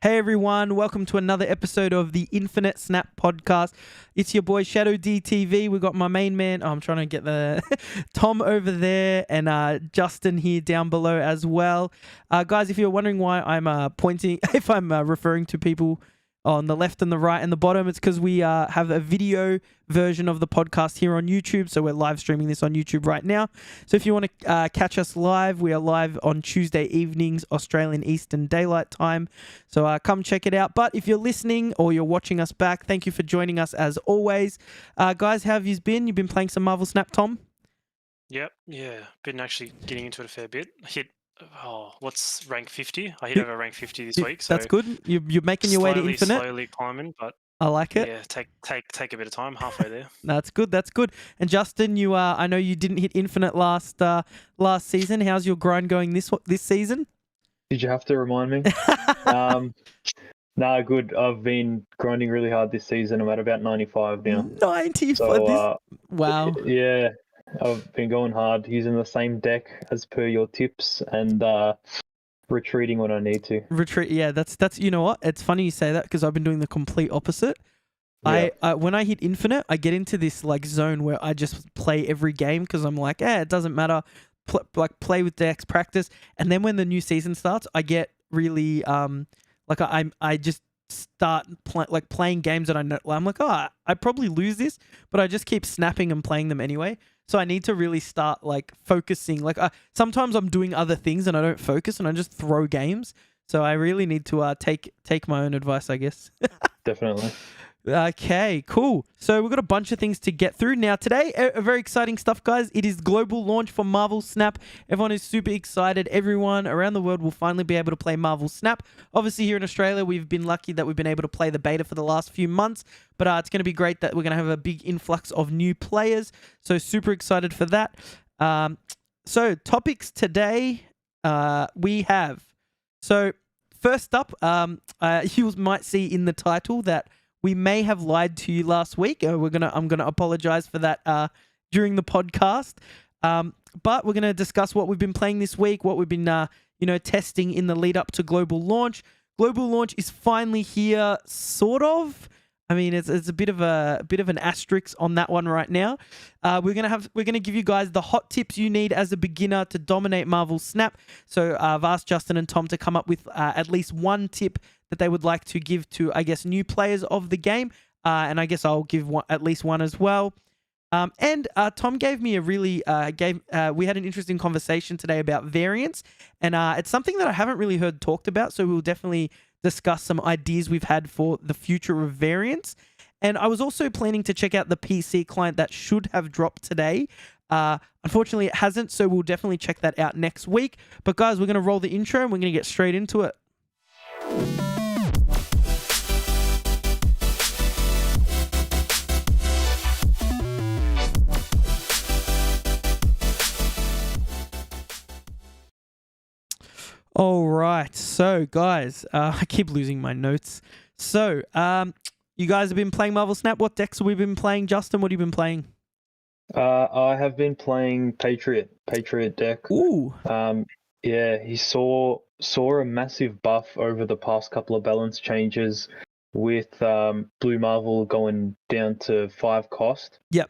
Hey everyone, welcome to another episode of the Infinite Snap podcast. It's your boy ShadowDTV. We got my main man. I'm trying to get the Tom over there and Justin here down below as well. Guys, if you're wondering why I'm pointing, if I'm referring to people on the left and the right and the bottom, it's because we have a video version of the podcast here on YouTube. So we're live streaming this on YouTube right now. So if you want to catch us live, we are live on Tuesday evenings, Australian Eastern Daylight Time. So come check it out. But if you're listening or you're watching us back, thank you for joining us as always. Guys, how have you been? You've been playing some Marvel Snap, Tom? Yep, yeah. Been actually getting into it a fair bit. What's rank 50? I hit over rank 50 this week. So that's good. You're making your way to Infinite. Slowly climbing, but I like it. Yeah, take a bit of time, halfway there. That's good. That's good. And Justin, you I know you didn't hit Infinite last season. How's your grind going this season? Did you have to remind me? No, good. I've been grinding really hard this season. I'm at about 95 now. 95. So, wow. Yeah, I've been going hard, using the same deck as per your tips, and retreating when I need to. Yeah, that's you know what? It's funny you say that because I've been doing the complete opposite. Yeah. I when I hit Infinite, I get into this like zone where I just play every game because I'm like, it doesn't matter. Play with decks, practice, and then when the new season starts, I get really I just start playing games that I know. I'm like, I probably lose this, but I just keep snapping and playing them anyway. So I need to really start like focusing. Sometimes I'm doing other things and I don't focus and I just throw games. So I really need to take my own advice, I guess. Definitely. Okay, cool. So we've got a bunch of things to get through. Now today, a very exciting stuff, guys. It is global launch for Marvel Snap. Everyone is super excited. Everyone around the world will finally be able to play Marvel Snap. Obviously here in Australia, we've been lucky that we've been able to play the beta for the last few months, but it's going to be great that we're going to have a big influx of new players. So super excited for that. So topics today we have. So first up, you might see in the title that we may have lied to you last week. I'm gonna apologize for that during the podcast. But we're gonna discuss what we've been playing this week, what we've been testing in the lead up to global launch. Global launch is finally here, sort of. I mean, it's a bit of an asterisk on that one right now. We're gonna give you guys the hot tips you need as a beginner to dominate Marvel Snap. So I've asked Justin and Tom to come up with at least one tip that they would like to give to, I guess, new players of the game. And I guess I'll give at least one as well. And Tom gave me we had an interesting conversation today about variants. And it's something that I haven't really heard talked about. So we'll definitely discuss some ideas we've had for the future of variants. And I was also planning to check out the PC client that should have dropped today. Unfortunately, it hasn't. So we'll definitely check that out next week. But guys, we're going to roll the intro and we're going to get straight into it. All right, so guys, I keep losing my notes. So, you guys have been playing Marvel Snap. What decks have we been playing? Justin, what have you been playing? I have been playing Patriot deck. Ooh. Yeah, he saw a massive buff over the past couple of balance changes with Blue Marvel going down to 5 cost. Yep.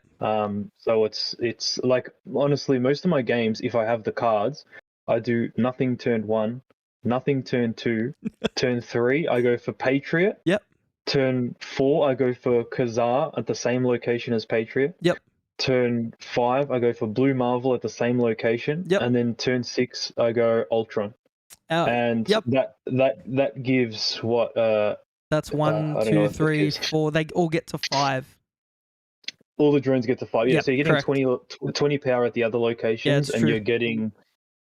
So it's like, honestly, most of my games, if I have the cards, I do nothing turn 1, nothing turn 2, turn 3, I go for Patriot. Yep. Turn 4, I go for Khazar at the same location as Patriot. Yep. Turn 5, I go for Blue Marvel at the same location. Yep. And then turn 6, I go Ultron. And yep. that gives what? That's 1, 2, 3, 4. They all get to 5. All the drones get to 5. Yeah, Yep, so you're getting 20 power at the other locations, and true. you're getting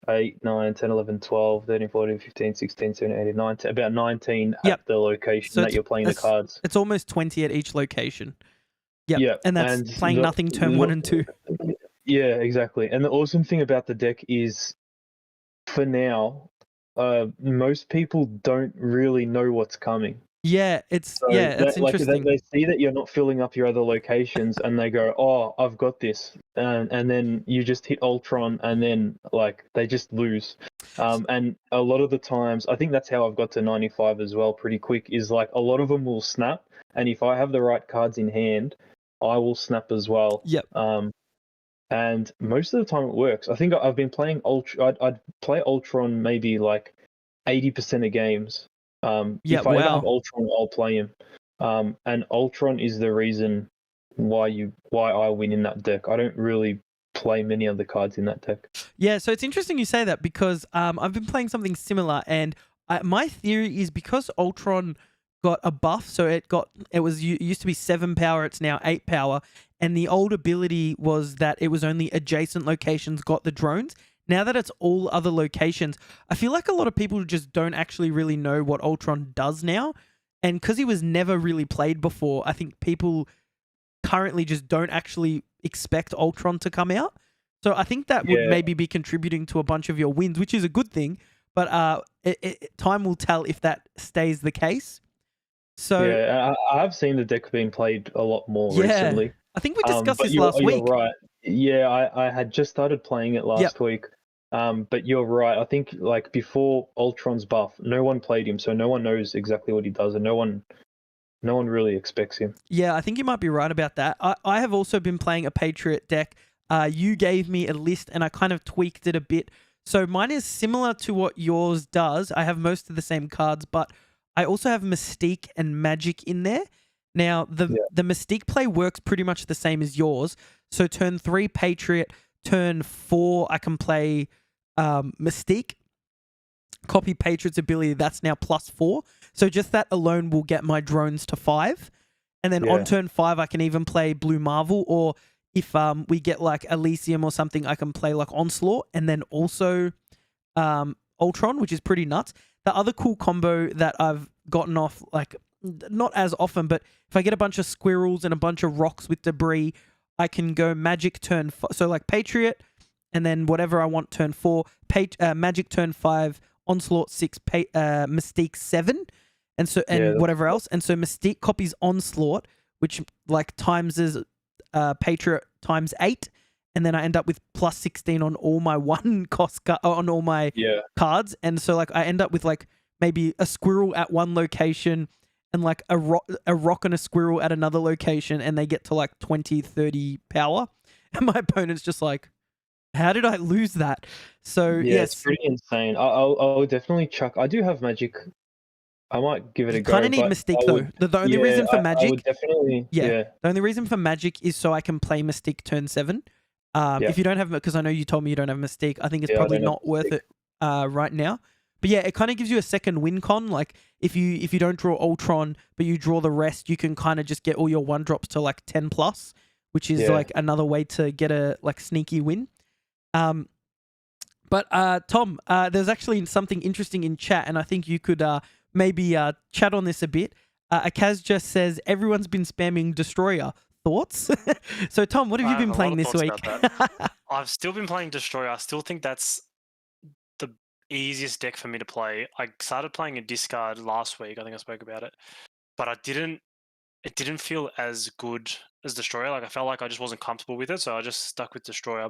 8, 9, 10, 11, 12, 13, 14, 15, 16, 17, 18, 19, about 19 at the location that you're playing the cards. It's almost 20 at each location. Yep. And that's playing nothing turn 1 and 2. Yeah, exactly. And the awesome thing about the deck is, for now, most people don't really know what's coming. Yeah, it's So it's like interesting. they see that you're not filling up your other locations, and they go, "Oh, I've got this," and then you just hit Ultron, and then like they just lose. And a lot of the times, I think that's how I've got to 95 as well, pretty quick. Is like a lot of them will snap, and if I have the right cards in hand, I will snap as well. Yep. And most of the time it works. I think I've been playing I'd play Ultron maybe like 80% of games. Yeah, If I ever wow. have Ultron, I'll play him. And Ultron is the reason why I win in that deck. I don't really play many other cards in that deck. Yeah, so it's interesting you say that because I've been playing something similar, and my theory is because Ultron got a buff, so it used to be 7 power, it's now 8 power, and the old ability was that it was only adjacent locations got the drones. Now that it's all other locations, I feel like a lot of people just don't actually really know what Ultron does now, and because he was never really played before, I think people currently just don't actually expect Ultron to come out. So I think that would maybe be contributing to a bunch of your wins, which is a good thing. But time will tell if that stays the case. So yeah, I have seen the deck being played a lot more recently. I think we discussed But this last week. You're right. Yeah, I had just started playing it last week. But you're right. I think like before Ultron's buff, no one played him, so no one knows exactly what he does, and no one really expects him. Yeah, I think you might be right about that. I have also been playing a Patriot deck. You gave me a list, and I kind of tweaked it a bit. So mine is similar to what yours does. I have most of the same cards, but I also have Mystique and Magic in there. Now, the Mystique play works pretty much the same as yours. So turn 3, Patriot. Turn 4, I can play Mystique. Copy Patriot's ability, that's now +4. So just that alone will get my drones to 5. And then on turn 5, I can even play Blue Marvel, or if we get like Elysium or something, I can play like Onslaught and then also Ultron, which is pretty nuts. The other cool combo that I've gotten off, like not as often, but if I get a bunch of squirrels and a bunch of rocks with debris, I can go Magic turn 5. So like Patriot, and then whatever I want turn 4, Magic turn 5, Onslaught 6, Mystique 7, and so whatever else. And so Mystique copies Onslaught, which like times is Patriot times 8, and then I end up with +16 on all my on all my cards. And so like I end up with like maybe a squirrel at one location and like a rock and a squirrel at another location, and they get to like 20, 30 power. And my opponent's just like, how did I lose that? So yes, it's pretty insane. I'll definitely chuck. I do have Magic. I might give it a go. You kind of need Mystique though. The only reason for Magic, I would definitely, the only reason for Magic is so I can play Mystique turn 7. If you don't have, because I know you told me you don't have Mystique, I think it's probably not worth it right now. But yeah, it kind of gives you a second win con. Like if you don't draw Ultron, but you draw the rest, you can kind of just get all your 1-drops to like 10+, which is like another way to get a like sneaky win. But Tom, there's actually something interesting in chat, and I think you could maybe chat on this a bit. Akaz just says everyone's been spamming Destroyer. Thoughts? So Tom, what have you been playing this week? I've still been playing Destroyer. I still think that's the easiest deck for me to play. I started playing a discard last week. I think I spoke about it, but it didn't feel as good as Destroyer. Like I felt like I just wasn't comfortable with it, so I just stuck with Destroyer.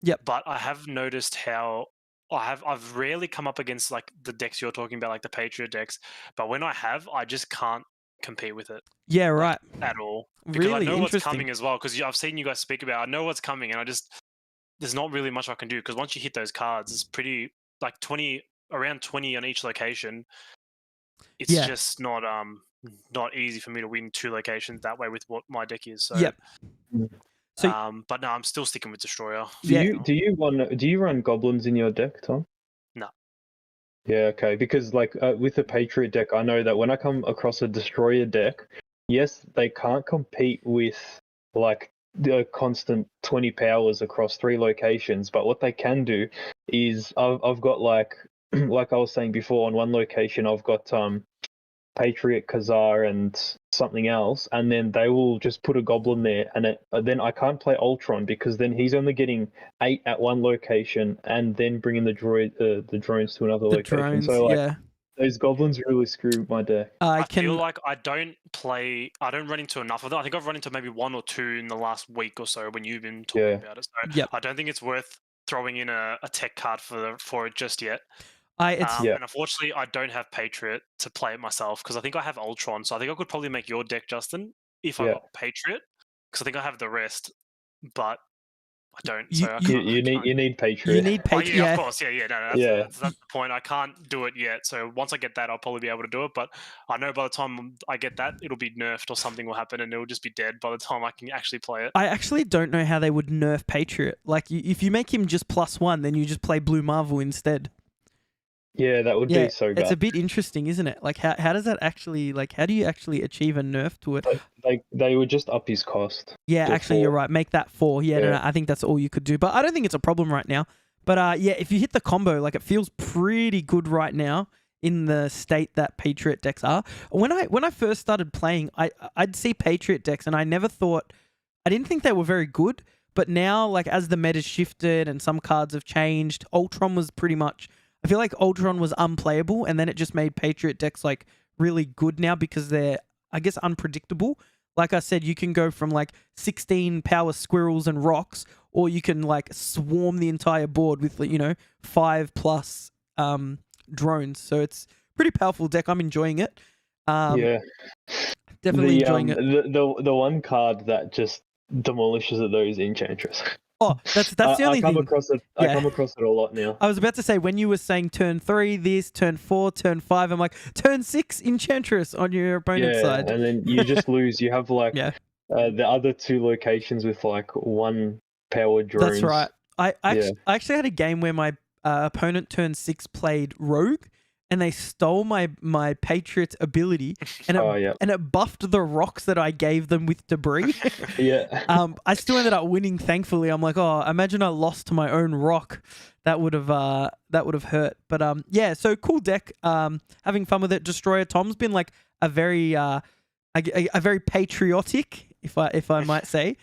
Yep. But I have noticed how I've rarely come up against like the decks you're talking about, like the Patriot decks. But when I have, I just can't compete with it. Yeah, right. Like, at all. Because Really I know interesting. what's coming as well. Because I've seen you guys speak about it. I know what's coming, and there's not really much I can do. Because once you hit those cards, it's pretty like around 20 on each location. It's just not easy for me to win 2 locations that way with what my deck is. So yep. So, but no, I'm still sticking with Destroyer. Do you run goblins in your deck, Tom? No. Yeah, okay. Because like with the Patriot deck, I know that when I come across a Destroyer deck, yes, they can't compete with like the constant 20 powers across 3 locations. But what they can do is I've got like like I was saying before, on one location I've got Patriot, Khazar, and something else, and then they will just put a goblin there, and then I can't play Ultron because then he's only getting 8 at one location, and then bringing the drones to another location. Drones, so like, Those goblins really screw my deck. I feel like I don't run into enough of them. I think I've run into maybe 1 or 2 in the last week or so when you've been talking about it. So Yep. I don't think it's worth throwing in a tech card for it just yet. Yeah. And unfortunately, I don't have Patriot to play it myself because I think I have Ultron. So I think I could probably make your deck, Justin, if I got Patriot, because I think I have the rest, but I don't. You need Patriot. You need Patriot. Yeah, of course. Yeah. No, that's the point. I can't do it yet. So once I get that, I'll probably be able to do it. But I know by the time I get that, it'll be nerfed or something will happen, and it'll just be dead by the time I can actually play it. I actually don't know how they would nerf Patriot. Like, if you make him just +1, then you just play Blue Marvel instead. Yeah, that would be so bad. It's a bit interesting, isn't it? Like, how does that actually, like, how do you actually achieve a nerf to it? They would just up his cost. Yeah, actually, 4. you're right. Make that 4. Yeah, no, I think that's all you could do. But I don't think it's a problem right now. But yeah, if you hit the combo, like, it feels pretty good right now in the state that Patriot decks are. When I first started playing, I'd see Patriot decks, and I didn't think they were very good. But now, like, as the meta's shifted and some cards have changed, Ultron was pretty much... I feel like Ultron was unplayable, and then it just made Patriot decks like really good now because they're, I guess, unpredictable. Like I said, you can go from like 16 power squirrels and rocks, or you can like swarm the entire board with 5+ drones. So it's a pretty powerful deck. I'm enjoying it. Definitely enjoying it. The one card that just demolishes it though is Enchantress. Oh, that's the only thing. I come across it a lot now. I was about to say, when you were saying turn 3, this, turn 4, turn 5, I'm like, turn 6, Enchantress on your opponent's side. And then you just lose. You have like the other 2 locations with like 1 power drone. That's right. I actually had a game where my opponent turn 6 played Rogue, and they stole my Patriot ability, and it buffed the rocks that I gave them with debris. I still ended up winning, thankfully. I'm like, oh, imagine I lost to my own rock. That would have hurt. But yeah, so cool deck. Having fun with it. Destroyer Tom's been like a very patriotic, if I might say,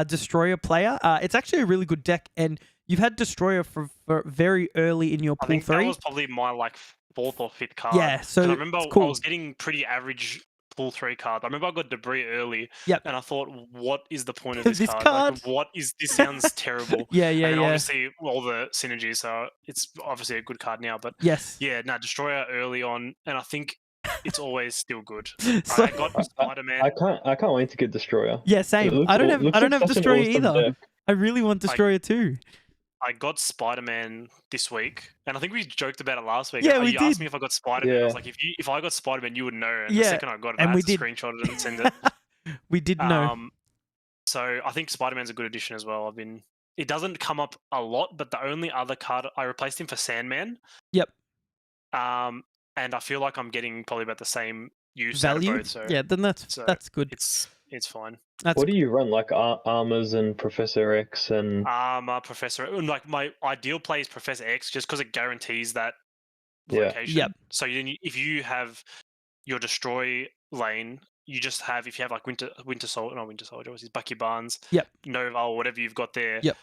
Destroyer player. It's actually a really good deck, and you've had Destroyer for very early in your pool 3. That was probably my like 4th or 5th card. Yeah, so I remember cool. I was getting pretty average pool 3 cards. I remember I got Debris early, and I thought, what is the point of this card? Like, this sounds terrible. And obviously all the synergies, so it's obviously a good card now. But Destroyer early on, and I think it's always still good. So, I got Spider-Man. I can't wait to get Destroyer. Yeah, same. I don't have Destroyer either. Deck. I really want Destroyer too. I got Spider-Man this week, and I think we joked about it last week. Yeah, you asked me if I got Spider-Man. I was like, if I got Spider-Man, you would know. And the second I got it, I had to screenshot it and send it. We did know. So I think Spider-Man's a good addition as well. It doesn't come up a lot, but the only other card, I replaced him for Sandman. Yep. And I feel like I'm getting probably about the same use value. Out of both, so, yeah, then that's good. It's fine. What do you run? Like Armors and Professor X and Armor, Professor. Like my ideal play is Professor X, just because it guarantees that location. Yep. So if you have your destroy lane, you just have, if you have like Winter Soldier, what's his Bucky Barnes, Nova, or whatever you've got there. Yep.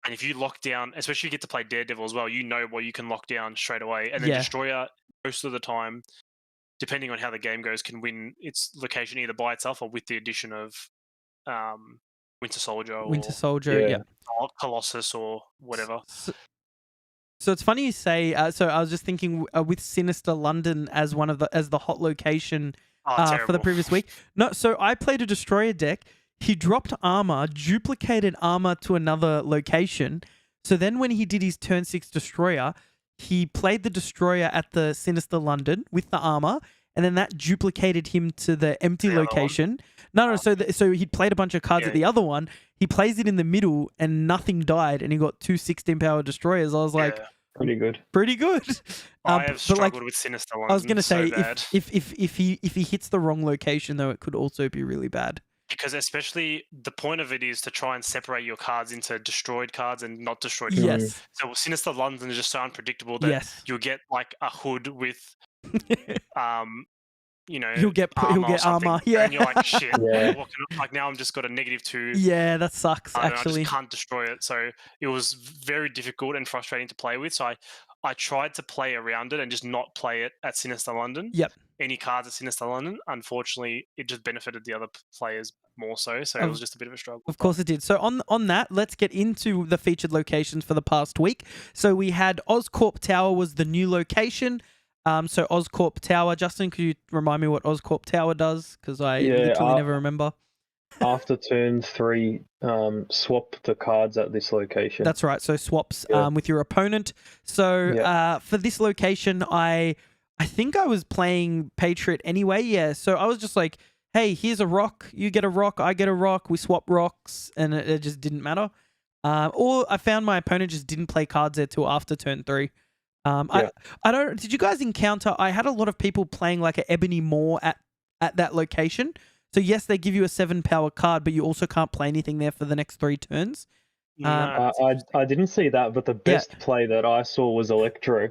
And if you lock down, especially you get to play Daredevil as well, you know what you can lock down straight away. And then Destroyer, most of the time, depending on how the game goes, can win its location either by itself or with the addition of Winter Soldier, or Colossus or whatever. So it's funny you say. So I was just thinking with Sinister London as the hot location for the previous week. No, so I played a Destroyer deck. He dropped armor, duplicated armor to another location. So then when he did his turn 6 Destroyer, he played the Destroyer at the Sinister London with the armor, and then that duplicated him to the empty location. No. So he played a bunch of cards at the other one. He plays it in the middle, and nothing died, and he got 2 16-power Destroyers. I was like, pretty good. I have struggled with Sinister London. I was going to say, so if he hits the wrong location, though, it could also be really bad. Because especially the point of it is to try and separate your cards into destroyed cards and not destroyed cards. Yes. So Sinister London is just so unpredictable that you'll get like a hood with, he'll get armor. Yeah. And you're like, shit. Like now I'm just got a -2. Yeah, that sucks. Actually, I just can't destroy it. So it was very difficult and frustrating to play with. So I tried to play around it and just not play it at Sinister London. Yep. Any cards at Sinister London. Unfortunately, it just benefited the other players more so. So it was just a bit of a struggle. Of course it did. So on that, let's get into the featured locations for the past week. So we had Oscorp Tower was the new location. So Oscorp Tower. Justin, could you remind me what Oscorp Tower does? Because I literally never remember. After turn 3, swap the cards at this location. That's right. So swaps with your opponent. So for this location, I think I was playing Patriot anyway. Yeah. So I was just like, hey, here's a rock. You get a rock. I get a rock. We swap rocks, and it just didn't matter. Or I found my opponent just didn't play cards there till after turn 3. I don't. Did you guys encounter? I had a lot of people playing like an Ebony Maw at that location. So yes, they give you a 7 power card, but you also can't play anything there for the next 3 turns. I didn't see that, but the best play that I saw was Electro.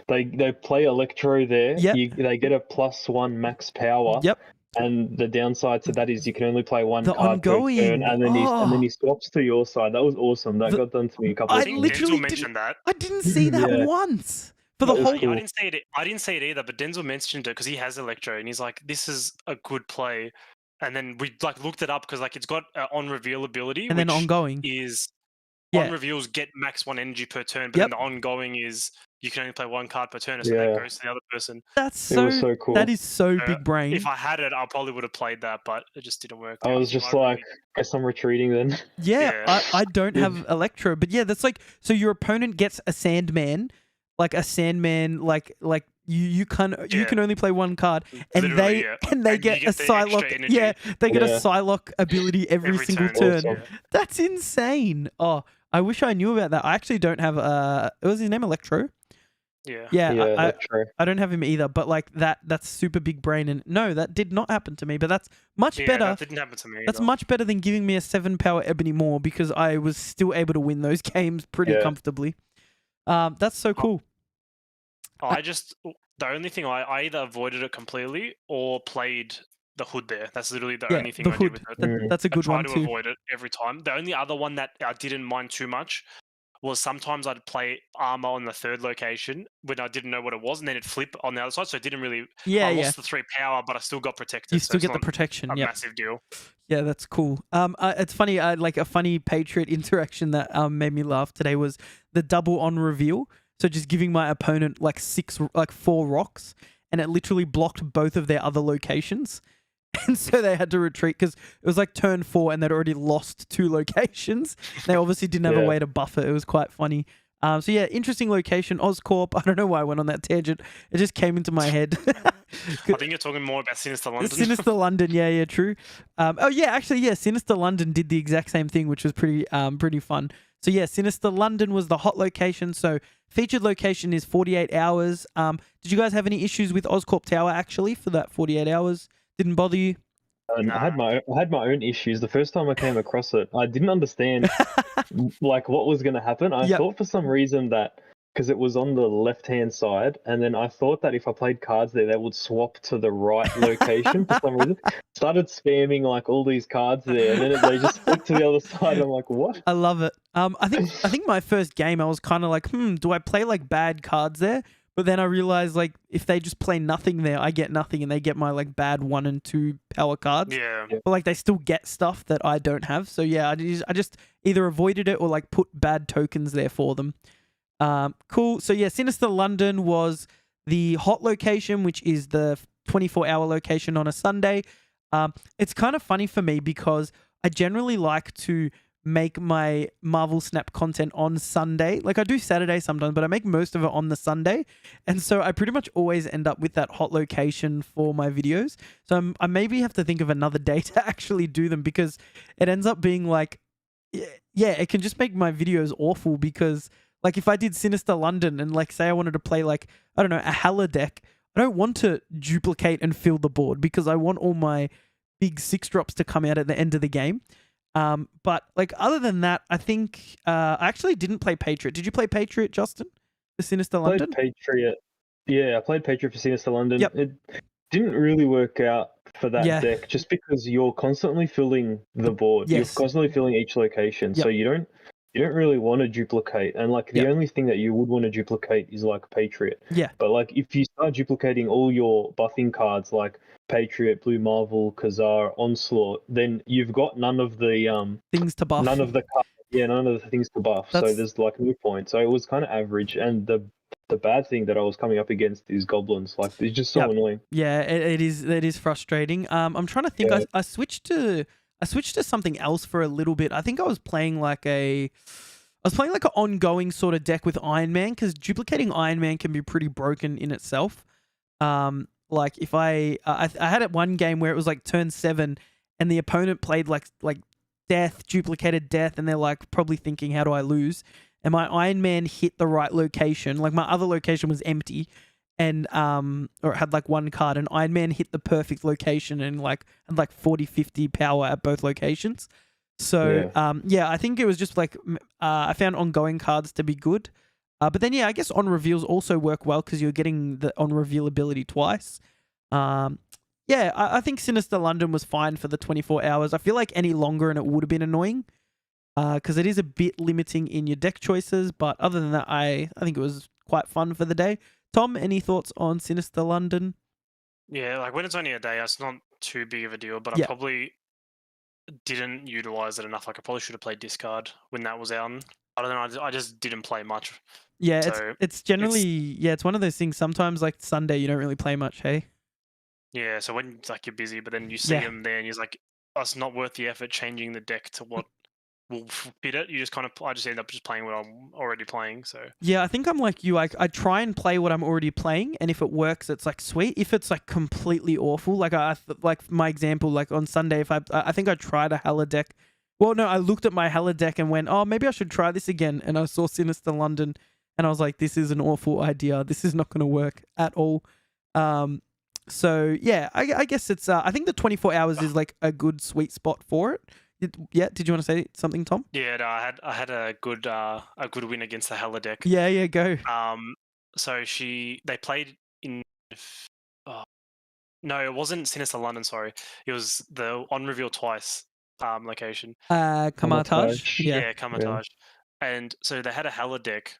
They play Electro there. Yep. They get a +1 max power. Yep. And the downside to that is you can only play one the card ongoing. per turn, and then he swaps to your side. That was awesome. That got done to me a couple of times. I literally mentioned that. I didn't see that once. For the whole, I didn't see it either. But Denzel mentioned it because he has Electro, and he's like, "This is a good play." And then we like looked it up because like it's got on reveal ability, and then ongoing is on reveals get max 1 energy per turn, but then the ongoing is you can only play 1 card per turn, so that goes to the other person. That's so cool. That is so big brain. If I had it, I probably would have played that, but it just didn't work. I was just like, guess I'm retreating then. Yeah. I don't have Electro, but yeah, that's like, so your opponent gets a Sandman, like you can only play 1 card, and they get a Psylocke. They get a Psylocke ability every single turn. Awesome. That's insane. Oh, I wish I knew about that. I actually don't have was his name Electro? Yeah. I don't have him either, but like that's super big brain, and no, that did not happen to me. But that's much better. That didn't happen to me. That's much better than giving me a 7 power Ebony Maw, because I was still able to win those games pretty comfortably. That's so cool. The only thing I either avoided it completely or played the hood there. That's literally the only thing I did with it. That's a good one too. I try to avoid it every time. The only other one that I didn't mind too much was sometimes I'd play armor on the 3rd location when I didn't know what it was, and then it'd flip on the other side. So it didn't really. I lost the 3 power, but I still got protected. You still get the protection. A massive deal. Yeah, that's cool. It's funny. Like a funny Patriot interaction that made me laugh today was the double on reveal. So just giving my opponent like 4 rocks, and it literally blocked both of their other locations. And so they had to retreat because it was like turn 4 and they'd already lost 2 locations. They obviously didn't have a way to buffer. It was quite funny. So yeah, interesting location, Oscorp. I don't know why I went on that tangent. It just came into my head. I think you're talking more about Sinister London. Sinister London, yeah, true. Sinister London did the exact same thing, which was pretty fun. So yeah, Sinister London was the hot location. So featured location is 48 hours. Did you guys have any issues with Oscorp Tower actually for that 48 hours? Didn't bother you? I had my own issues. The first time I came across it, I didn't understand like what was going to happen. I thought for some reason that because it was on the left-hand side, and then I thought that if I played cards there, they would swap to the right location for some reason. Started spamming like all these cards there, and then they just flipped to the other side. I'm like, what? I love it. I think my first game, I was kind of like, do I play like bad cards there? But then I realized like if they just play nothing there, I get nothing, and they get my like bad 1 and 2 power cards. Yeah. But like they still get stuff that I don't have. So yeah, I just either avoided it or like put bad tokens there for them. Cool. So yeah, Sinister London was the hot location, which is the 24-hour location on a Sunday. It's kind of funny for me because I generally like to make my Marvel Snap content on Sunday. Like I do Saturday sometimes, but I make most of it on the Sunday. And so I pretty much always end up with that hot location for my videos. So I maybe have to think of another day to actually do them, because it ends up being like, it can just make my videos awful, because like if I did Sinister London and like say I wanted to play like, I don't know, a Halla deck, I don't want to duplicate and fill the board because I want all my big 6-drops to come out at the end of the game. But like other than that, I think I actually didn't play Patriot. Did you play Patriot, Justin? The Sinister London? I played Patriot. Yeah, I played Patriot for Sinister London. Yep. It didn't really work out for that deck, just because you're constantly filling the board. Yes. You're constantly filling each location, so you don't you don't really want to duplicate, and like the Yep. only thing that you would want to duplicate is like Patriot. Yeah. But like if you start duplicating all your buffing cards like Patriot, Blue Marvel, Khazar, Onslaught, then you've got none of the Things to buff. none of the things to buff. So That's- there's like no point. So it was kind of average, and the bad thing that I was coming up against is goblins. Like it's just so Yep. annoying. Yeah, it is frustrating. I'm trying to think. Yeah. I switched to something else for a little bit. I think I was playing like an ongoing sort of deck with Iron Man, because duplicating Iron Man can be pretty broken in itself. Like if I had it one game where it was like turn 7 and the opponent played like death, duplicated death, and they're like probably thinking, how do I lose? And my Iron Man hit the right location. Like my other location was empty, and or it had like one card, and Iron Man hit the perfect location and like had like 40-50 power at both locations. So yeah, I think it was just like I found ongoing cards to be good. But then yeah, I guess on reveals also work well because you're getting the on reveal ability twice. Yeah, I think Sinister London was fine for the 24 hours. I feel like any longer and it would have been annoying because it is a bit limiting in your deck choices. But other than that, I think it was quite fun for the day. Tom, any thoughts on Sinister London? Yeah, like when it's only a day, it's not too big of a deal, but Yeah. I probably didn't utilize it enough. Like I probably should have played discard when that was out. I don't know, I just didn't play much. Yeah, So it's generally it's one of those things. Sometimes like Sunday, you don't really play much. Hey. Yeah, so when like you're busy, but then you see Yeah. them there, and you're like, oh, it's not worth the effort changing the deck to what will fit it. You just kind of, I just end up just playing what I'm already playing. So Yeah, I think I'm like you. I try and play what I'm already playing, and if it works, it's like sweet. If it's like completely awful, like like my example, like on Sunday, if I think I tried a Hella deck. Well, no, I looked at my Hella deck and went, oh, maybe I should try this again. And I saw Sinister London, and I was like, this is an awful idea. This is not going to work at all. So yeah, I guess it's. I think the 24 hours is like a good sweet spot for it. Yeah, did you want to say something, Tom? yeah, no, I had a good win against the Hella deck. Yeah, go. So they played in. No, it wasn't Sinister London. Sorry, it was the on reveal twice location. Kamatage. Yeah. Kamatage. And so they had a Hella deck,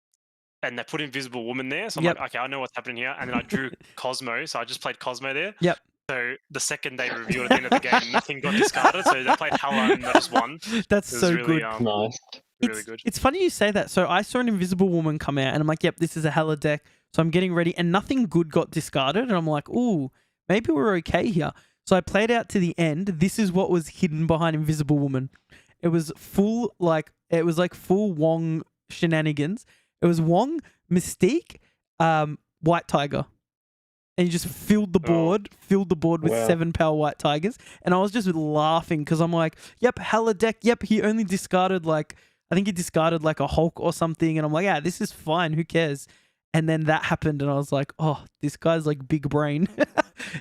and they put Invisible Woman there. So I'm Yep. like, okay, I know what's happening here. And then I drew Cosmo, so I just played Cosmo there. Yep. So the second they revealed at the end of the game, nothing got discarded. So they played Hella and they just won. That's It was so really, good. Nice. Really good. It's funny you say that. So I saw an Invisible Woman come out, and I'm like, yep, this is a Hella deck. So I'm getting ready, and nothing good got discarded. And I'm like, ooh, maybe we're okay here. So I played out to the end. This is what was hidden behind Invisible Woman. It was full Wong shenanigans. It was Wong, Mystique, White Tiger. And you just filled the board with Wow. 7 power White Tigers. And I was just laughing because I'm like, yep, Hella deck. Yep, he only discarded I think he discarded like a Hulk or something. And I'm like, yeah, this is fine. Who cares? And then that happened, and I was like, oh, this guy's like big brain.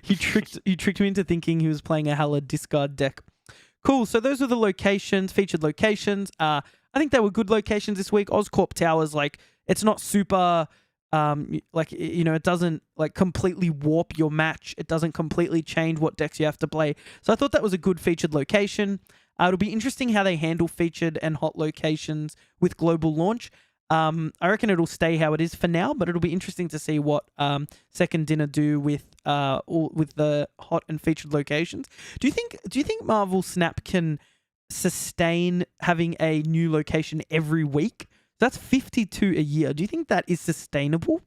He tricked me into thinking he was playing a Hella discard deck. Cool. So those are the locations, featured locations. I think they were good locations this week. Oscorp Towers, like, it's not super, like, you know, it doesn't like completely warp your match. It doesn't completely change what decks you have to play. So I thought that was a good featured location. It'll be interesting how they handle featured and hot locations with global launch. I reckon it'll stay how it is for now, but it'll be interesting to see what Second Dinner do with the hot and featured locations. Do you think Marvel Snap can sustain having a new location every week? That's 52 a year. Do you think that is sustainable?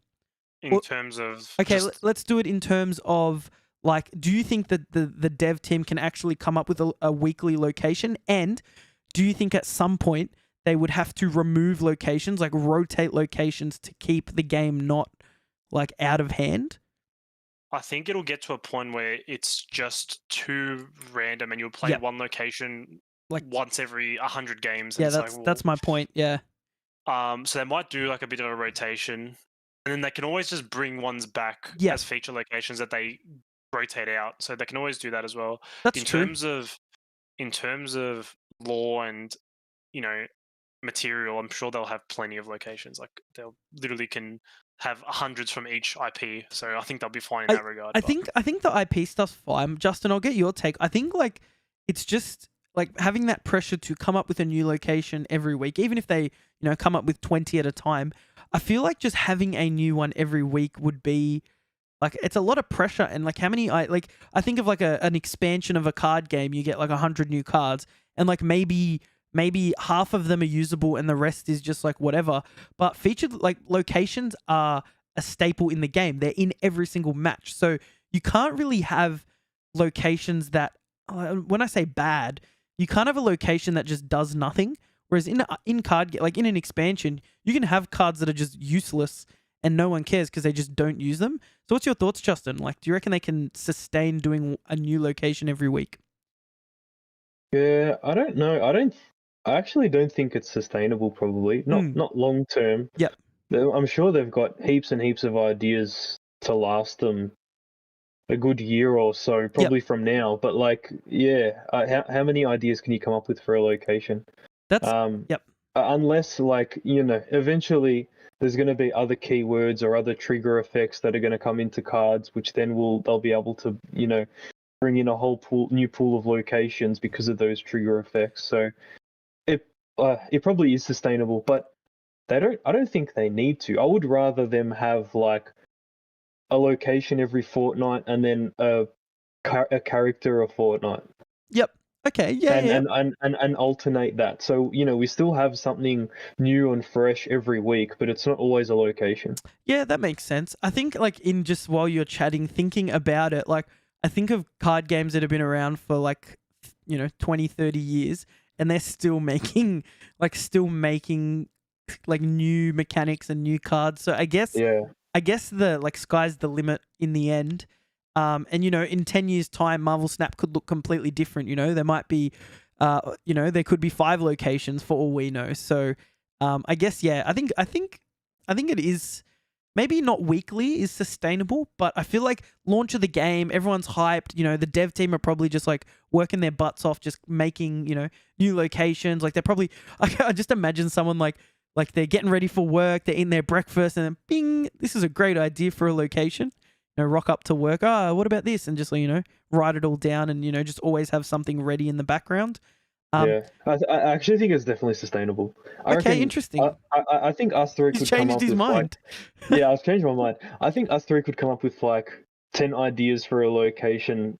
In terms of Okay, let's do it in terms of like, do you think that the dev team can actually come up with a weekly location? And do you think at some point they would have to remove locations, like rotate locations to keep the game not like out of hand? I think it'll get to a point where it's just too random, and you'll play one location like once every 100 games. Yeah, And that's my point. Yeah. So they might do like a bit of a rotation, and then they can always just bring ones back as feature locations that they rotate out. So they can always do that as well. That's true. In terms of lore and, you know, material, I'm sure they'll have plenty of locations. Like they'll literally can have hundreds from each IP. So I think they'll be fine in that regard. I think the IP stuff's fine. Justin, I'll get your take. I think like it's just like having that pressure to come up with a new location every week, even if they, come up with 20 at a time, I feel like just having a new one every week would be like, it's a lot of pressure. And like, how many, I think of like an expansion of a card game, you get like 100 new cards, and like maybe half of them are usable and the rest is just like whatever. But featured like locations are a staple in the game. They're in every single match. So you can't really have locations that, when I say bad, you can't have a location that just does nothing. Whereas in card, like in an expansion, you can have cards that are just useless and no one cares because they just don't use them. So what's your thoughts, Justin? Like, do you reckon they can sustain doing a new location every week? Yeah, I don't know. I actually don't think it's sustainable. Probably not long term. Yep. I'm sure they've got heaps and heaps of ideas to last them a good year or so, probably from now. But like, how many ideas can you come up with for a location? That's unless like eventually there's going to be other keywords or other trigger effects that are going to come into cards, which then they'll be able to bring in a whole new pool of locations because of those trigger effects. So it probably is sustainable, but I don't think they need to. I would rather them have like a location every fortnight and then a character a fortnight. Yep. Okay. Yeah. And alternate that. So we still have something new and fresh every week, but it's not always a location. Yeah, that makes sense. I think like in just while you're chatting, thinking about it, like I think of card games that have been around for like 20, 30 years, and they're still making like new mechanics and new cards. So I guess the like sky's the limit in the end. And in 10 years time, Marvel Snap could look completely different. There might be there could be 5 locations for all we know. So I guess I think it is maybe not weekly is sustainable, but I feel like launch of the game, everyone's hyped. The dev team are probably just like working their butts off, just making new locations. Like they're probably I just imagine someone like they're getting ready for work, they're eating their breakfast, and then bing, this is a great idea for a location. Rock up to work. What about this? And just write it all down, and just always have something ready in the background. I actually think it's definitely sustainable. I reckon, interesting. I think us three could come up with mind. I've changed my mind. I think us three could come up with like 10 ideas for a location,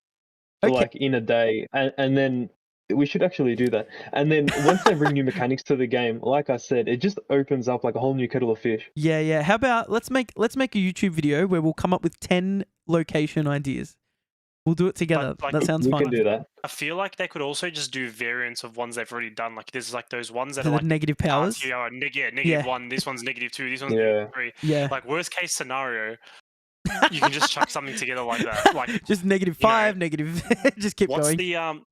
like in a day, and then we should actually do that. And then once they bring new mechanics to the game, like I said, it just opens up like a whole new kettle of fish. Yeah. How about let's make a YouTube video where we'll come up with 10 location ideas. We'll do it together. That sounds fun. We can do that. I feel like they could also just do variants of ones they've already done. Like there's like those ones that are like negative powers. Negative 1. This one's -2. This one's -3. Yeah. Like worst case scenario, you can just chuck something together like that. Like just -5, negative. Just keep what's going.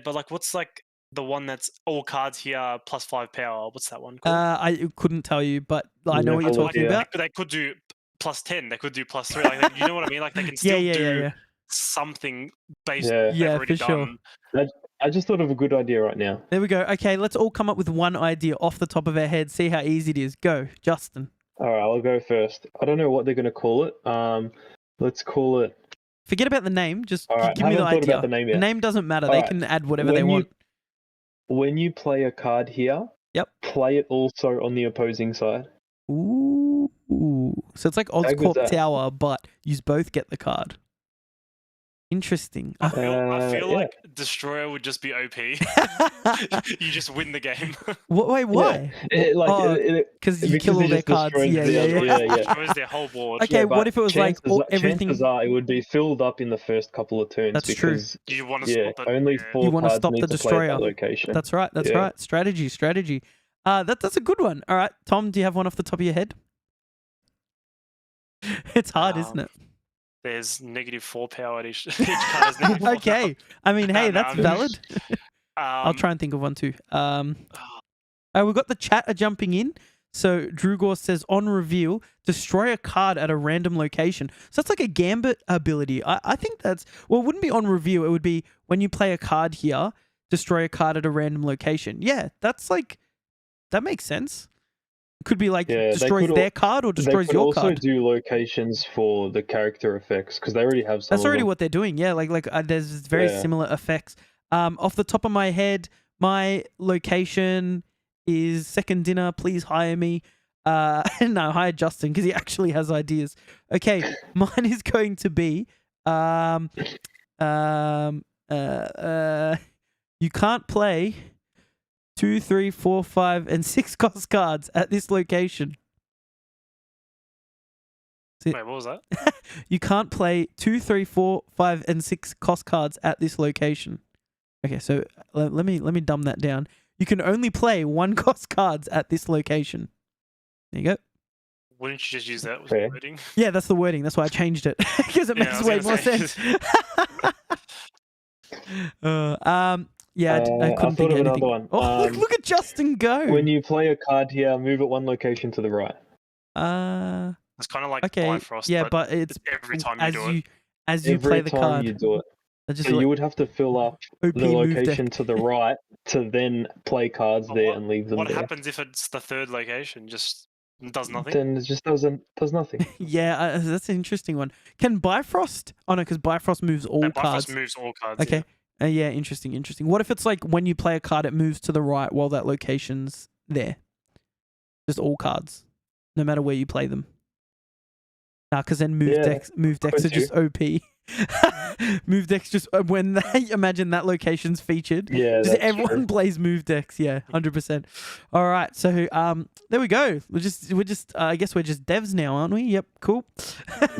but like what's like the one that's all cards here plus 5 power? What's that one called? I couldn't tell you, but I know what you're talking about. They could do plus 10. They could do plus 3. Like you know what I mean? Like they can still do something based on they've already done. Sure. I just thought of a good idea right now. There we go. Okay, let's all come up with one idea off the top of our head. See how easy it is. Go, Justin. All right, I'll go first. I don't know what they're going to call it. Let's call it... Forget about the name. Just give me the idea. About the name yet. The name doesn't matter. They can add whatever they want. When you play a card here, play it also on the opposing side. Ooh. So it's like Oscorp Tower, but you both get the card. Interesting. I feel like Destroyer would just be OP. You just win the game. Wait, why? Because you kill all their cards. Destroys their whole board. Okay, what if it was like everything? Chances are it would be filled up in the first couple of turns. That's true. You want to stop it. Only 4 you want to cards stop the Destroyer. Location. That's right. That's right. Strategy. That's a good one. All right, Tom, do you have one off the top of your head? It's hard, isn't it? There's -4 power at each card. Okay. Power. I mean, hey, that's valid. I'll try and think of one too. We've got the chat jumping in. So Drugor says, on reveal, destroy a card at a random location. So that's like a Gambit ability. I think that's... Well, it wouldn't be on reveal. It would be when you play a card here, destroy a card at a random location. Yeah, that's like... That makes sense. Could be like destroys their card or destroys your card. They could also do locations for the character effects because they already have some. That's already what they're doing. Yeah, like there's very similar effects. Off the top of my head, my location is second dinner. Please hire me. No, hire Justin because he actually has ideas. Okay, mine is going to be you can't play 2, 3, 4, 5, and 6 cost cards at this location. Wait, what was that? You can't play 2, 3, 4, 5, and 6 cost cards at this location. Okay, so let me dumb that down. You can only play 1 cost cards at this location. There you go. Wouldn't you just use that with Fair. wording? Yeah, that's the wording. That's why I changed it because it Yeah, makes I was way gonna more say. sense. Yeah, I I couldn't thought think of of another anything. one. Oh, look at Justin go. When you play a card here, move it 1 location to the right. It's kind of like Okay, Bifrost, yeah, but it's every time you as do you it. as you Every play the time card. you do it. That's just So like you would have to fill up OP the move location deck. to the right to then play cards there and leave them What there. happens if it's the third location? Just does nothing? Then it just does nothing. Yeah, that's an interesting one. Can Bifrost? Oh no, because Bifrost moves all No, Bifrost cards. moves all cards. Okay. Yeah, interesting. What if it's like when you play a card, it moves to the right while that location's there? Just all cards, no matter where you play them. Nah, because then move decks are just OP. Move decks just when they imagine that location's featured. Yeah, Just that's everyone true. plays move decks. Yeah, 100%. All right, so there we go. We're just I guess we're just devs now, aren't we? Yep, cool.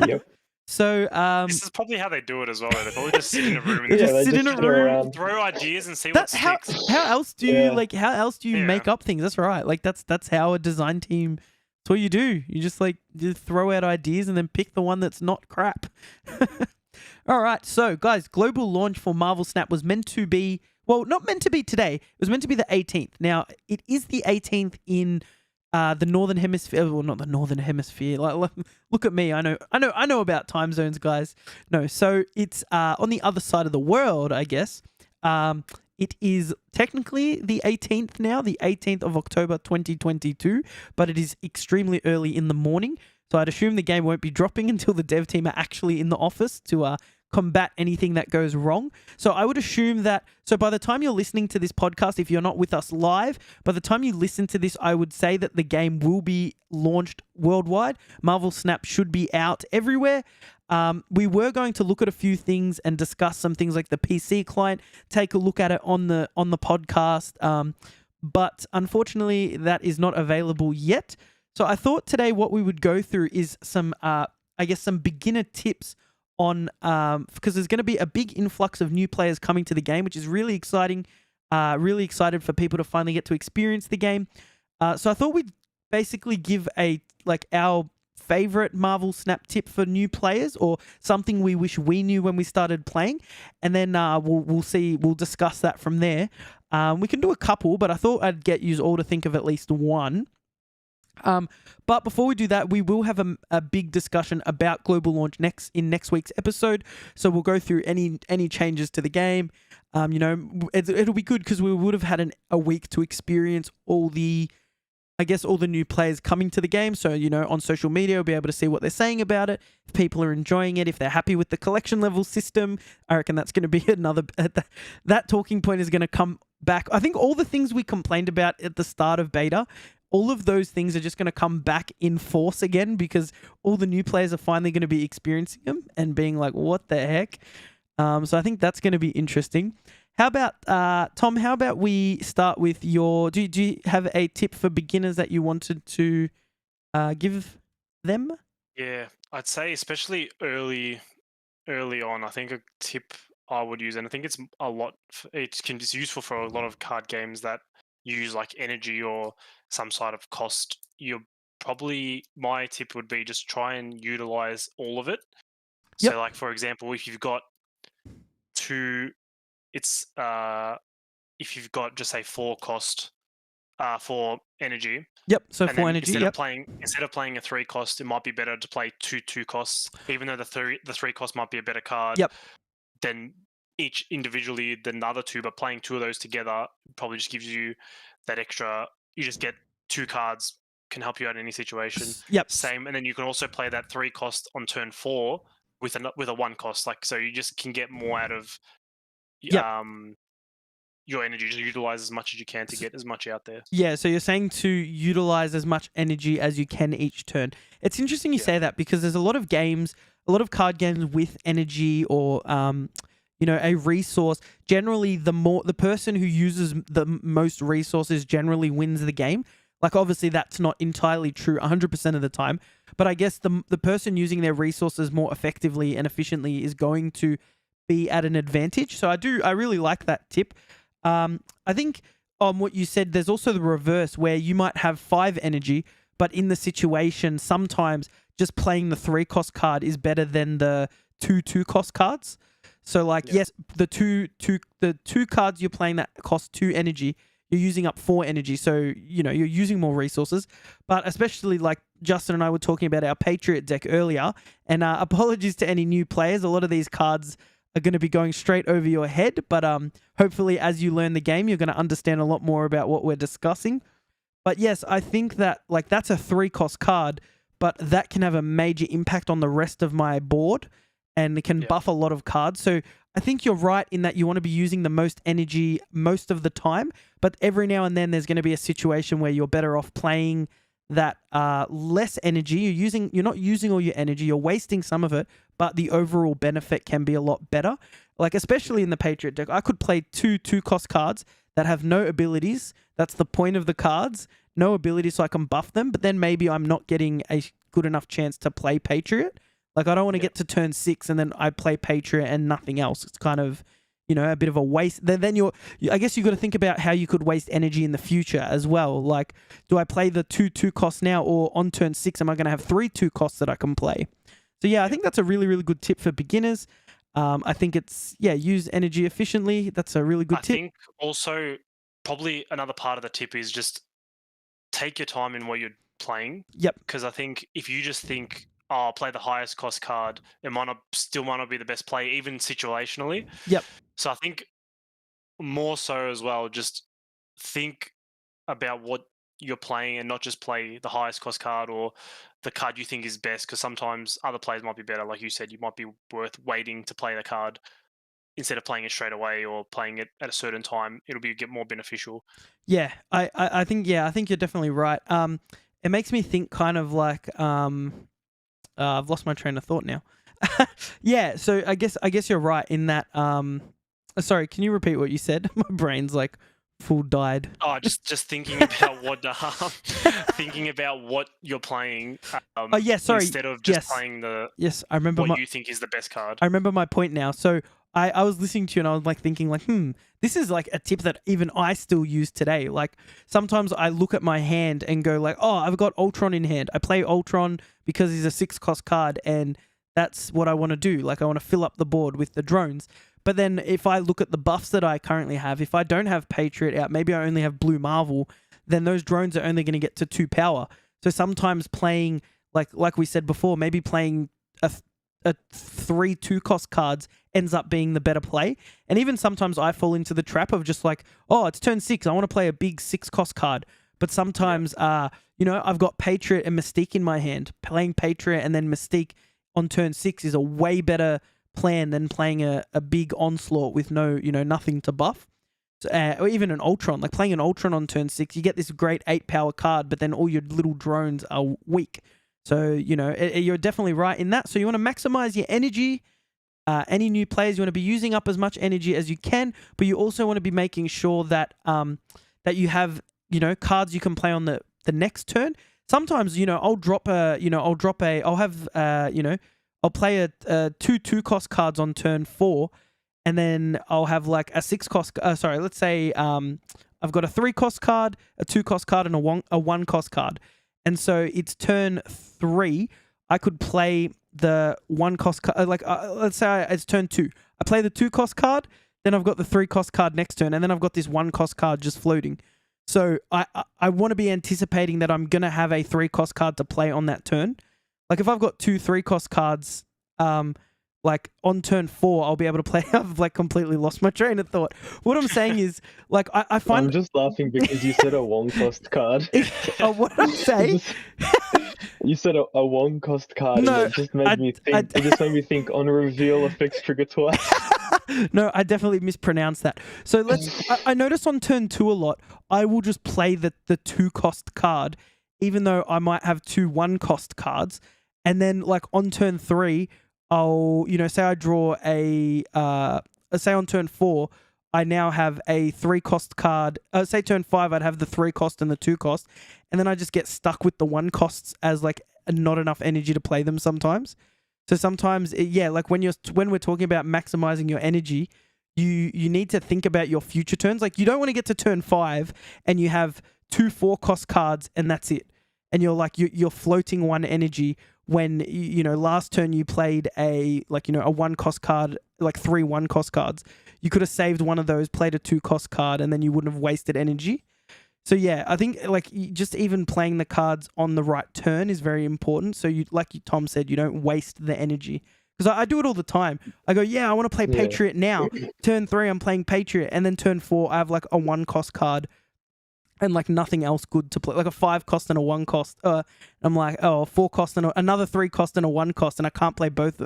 Yep. So This is probably how they do it as well. They probably just sit in a room and They just just sit in a room. around. throw ideas and see what That's how sticks. else do you Yeah. how else do you Yeah. make up things? That's right. Like that's how a design team. That's what you do. You just throw out ideas and then pick the one that's not crap. All right, so guys, global launch for Marvel Snap was meant to be, well, not meant to be today. It was meant to be the 18th. Now it is the 18th in the northern hemisphere. Well, not the northern hemisphere. Like, look at me. I know about time zones, guys. No, so it's on the other side of the world, I guess. It is technically the 18th now, the 18th of October 2022, but it is extremely early in the morning. So I'd assume the game won't be dropping until the dev team are actually in the office to combat anything that goes wrong. So I would assume that, so by the time you're listening to this podcast, if you're not with us live, by the time you listen to this, I would say that the game will be launched worldwide. Marvel Snap should be out everywhere. We were going to look at a few things and discuss some things like the PC client, take a look at it on the podcast, but unfortunately that is not available yet. So I thought today what we would go through is some, some beginner tips on, because there's going to be a big influx of new players coming to the game, which is really exciting. Really excited for people to finally get to experience the game. So I thought we'd basically give our favorite Marvel Snap tip for new players, or something we wish we knew when we started playing, and then we'll discuss that from there. We can do a couple, but I thought I'd get you all to think of at least one. But before we do that, we will have a big discussion about global launch in next week's episode. So we'll go through any changes to the game. It'll be good because we would have had a week to experience all the new players coming to the game. So, on social media, we'll be able to see what they're saying about it. If people are enjoying it, if they're happy with the collection level system, I reckon that's going to be another, that talking point is going to come back. I think all the things we complained about at the start of beta, all of those things are just going to come back in force again, because all the new players are finally going to be experiencing them and being like, what the heck? So I think that's going to be interesting. How about, Tom, how about we start with do you have a tip for beginners that you wanted to give them? Yeah, I'd say especially early on, I think a tip I would use, and I think it's it's useful for a lot of card games that use like energy or some sort of cost. My tip would be just try and utilize all of it. Yep. So like, for example, if you've got if you've got just say 4 cost for energy. Yep. So and 4 energy. Instead of playing a 3 cost, it might be better to play 2 costs, even though the 3 cost might be a better card. Yep. Then each individually than the other 2, but playing 2 of those together probably just gives you that extra. You just get 2 cards, can help you out in any situation. Yep. Same, and then you can also play that 3 cost on turn 4 with a 1 cost. Like, so you just can get more out of. Yep. your energy, to utilize as much as you can to get as much out there. Yeah, so you're saying to utilize as much energy as you can each turn. It's interesting you say that, because there's a lot of games, a lot of card games with energy or a resource. Generally, the person who uses the most resources generally wins the game. Like, obviously, that's not entirely true 100% of the time, but I guess the person using their resources more effectively and efficiently is going to be at an advantage. So I really like that tip. I think on what you said, there's also the reverse where you might have 5 energy, but in the situation, sometimes just playing the 3-cost card is better than the 2-cost cards. So, like, yes, the two cards you're playing that cost 2 energy, you're using up 4 energy. So, you're using more resources. But especially, like, Justin and I were talking about our Patriot deck earlier, and apologies to any new players. A lot of these cards are going to be going straight over your head, but hopefully as you learn the game, you're going to understand a lot more about what we're discussing. But yes, I think that, like, that's a 3-cost card, but that can have a major impact on the rest of my board, and it can buff a lot of cards. So I think you're right in that you want to be using the most energy most of the time, but every now and then there's going to be a situation where you're better off playing that less energy. You're not using all your energy, you're wasting some of it, but the overall benefit can be a lot better. Like, especially in the Patriot deck, I could play 2-cost cards that have no abilities. That's the point of the cards. No abilities, so I can buff them, but then maybe I'm not getting a good enough chance to play Patriot. Like, I don't want to get to turn 6 and then I play Patriot and nothing else. It's kind of, a bit of a waste. Then I guess you've got to think about how you could waste energy in the future as well. Like, do I play the 2 costs now, or on turn 6, am I going to have 3 2 costs that I can play? So yeah, I think that's a really, really good tip for beginners. I think it's, use energy efficiently. That's a really good tip. I think also probably another part of the tip is just take your time in what you're playing. Yep. Because I think if you just think, I'll play the highest cost card, it might not be the best play, even situationally. Yep. So I think more so as well, just think about what you're playing and not just play the highest cost card or the card you think is best, because sometimes other players might be better. Like you said, you might be worth waiting to play the card instead of playing it straight away or playing it at a certain time. It'll get more beneficial. Yeah, I think you're definitely right. It makes me think kind of like I've lost my train of thought now. Yeah, so I guess you're right in that. Sorry, can you repeat what you said? My brain's like full died. Oh, just thinking about what you're playing. Sorry. Instead of just playing I remember what you think is the best card. I remember my point now. So I was listening to you and I was like thinking like, this is like a tip that even I still use today. Like, sometimes I look at my hand and go like, oh, I've got Ultron in hand. I play Ultron because he's a 6-cost card and that's what I want to do. Like, I want to fill up the board with the drones. But then if I look at the buffs that I currently have, if I don't have Patriot out, maybe I only have Blue Marvel, then those drones are only going to get to 2 power. So sometimes playing, like we said before, maybe playing a 3 2-cost cards ends up being the better play. And even sometimes I fall into the trap of just like, oh, it's turn 6, I want to play a big 6-cost card. But sometimes, I've got Patriot and Mystique in my hand. Playing Patriot and then Mystique on turn 6 is a way better plan than playing a big onslaught with nothing to buff. So, or even an Ultron. Like, playing an Ultron on turn 6, you get this great 8-power card, but then all your little drones are weak. So, you're definitely right in that. So you want to maximize your energy. Any new players, you want to be using up as much energy as you can, but you also want to be making sure that that you have, cards you can play on the next turn. Sometimes, I'll play a 2 cost cards on turn 4, and then I'll have like a 6 cost. Let's say I've got a 3 cost card, a 2 cost card, and a 1 cost card. And so it's turn 3. I could play the 1 cost card. Let's say it's turn 2. I play the 2 cost card, then I've got the 3 cost card next turn, and then I've got this 1 cost card just floating. So I want to be anticipating that I'm gonna have a 3 cost card to play on that turn. Like, if I've got 2 3-cost cards, like on turn 4, I'll be able to play. I've like completely lost my train of thought. What I'm saying is, like, I find I'm just laughing because you said a 1-cost card. What did I say? You said a 1-cost card, No, and it just made me think. It just made me think on reveal effects trigger twice. No, I definitely mispronounced that. So I notice on turn 2 a lot, I will just play the 2-cost card, even though I might have 2 1-cost cards. And then like on turn 3, I'll, say I draw say on turn 4, I now have a 3-cost card. Say turn 5, I'd have the 3-cost and the 2-cost. And then I just get stuck with the 1-costs as like not enough energy to play them sometimes. So sometimes, like when we're talking about maximizing your energy, you need to think about your future turns. Like you don't want to get to turn 5 and you have 2 4-cost cards and that's it. And you're like you're floating 1 energy when last turn you played a 1-cost card, like 3 1-cost cards. You could have saved one of those, played a 2-cost card, and then you wouldn't have wasted energy. So yeah, I think like just even playing the cards on the right turn is very important. So Tom said, you don't waste the energy. Because I do it all the time. I go, I want to play Patriot now. Turn 3, I'm playing Patriot, and then turn 4, I have like a 1-cost card and like nothing else good to play, like a 5-cost and a 1-cost. I'm like, a 4-cost and another 3-cost and a 1-cost, and I can't play both.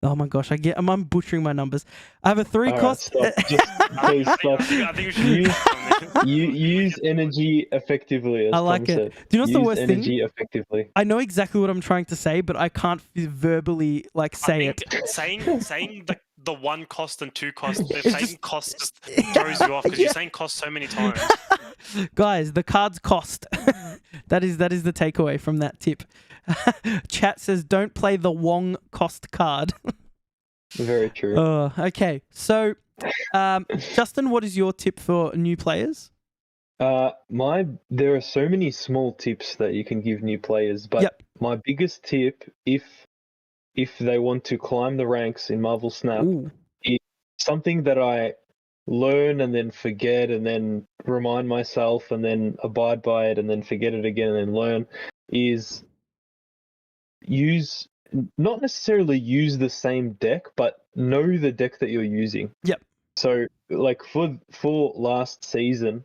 Oh my gosh, I'm butchering my numbers. I have a 3-cost. Right, stop. Just please stop. I think we should use energy effectively. As I like Tom it. said. Do you know what's the worst thing? Energy effectively. I know exactly what I'm trying to say, but I can't verbally say it. Saying the 1-cost and 2-cost, saying cost just throws you off because you're saying cost so many times. Guys, the cards cost. That is the takeaway from that tip. Chat says don't play the Wong cost card. Very true. Okay. So, Justin, what is your tip for new players? There are so many small tips that you can give new players, but my biggest tip, if they want to climb the ranks in Marvel Snap, is something that I learn and then forget and then remind myself and then abide by it and then forget it again and then learn, is not necessarily use the same deck, but know the deck that you're using. Yep. So like for last season,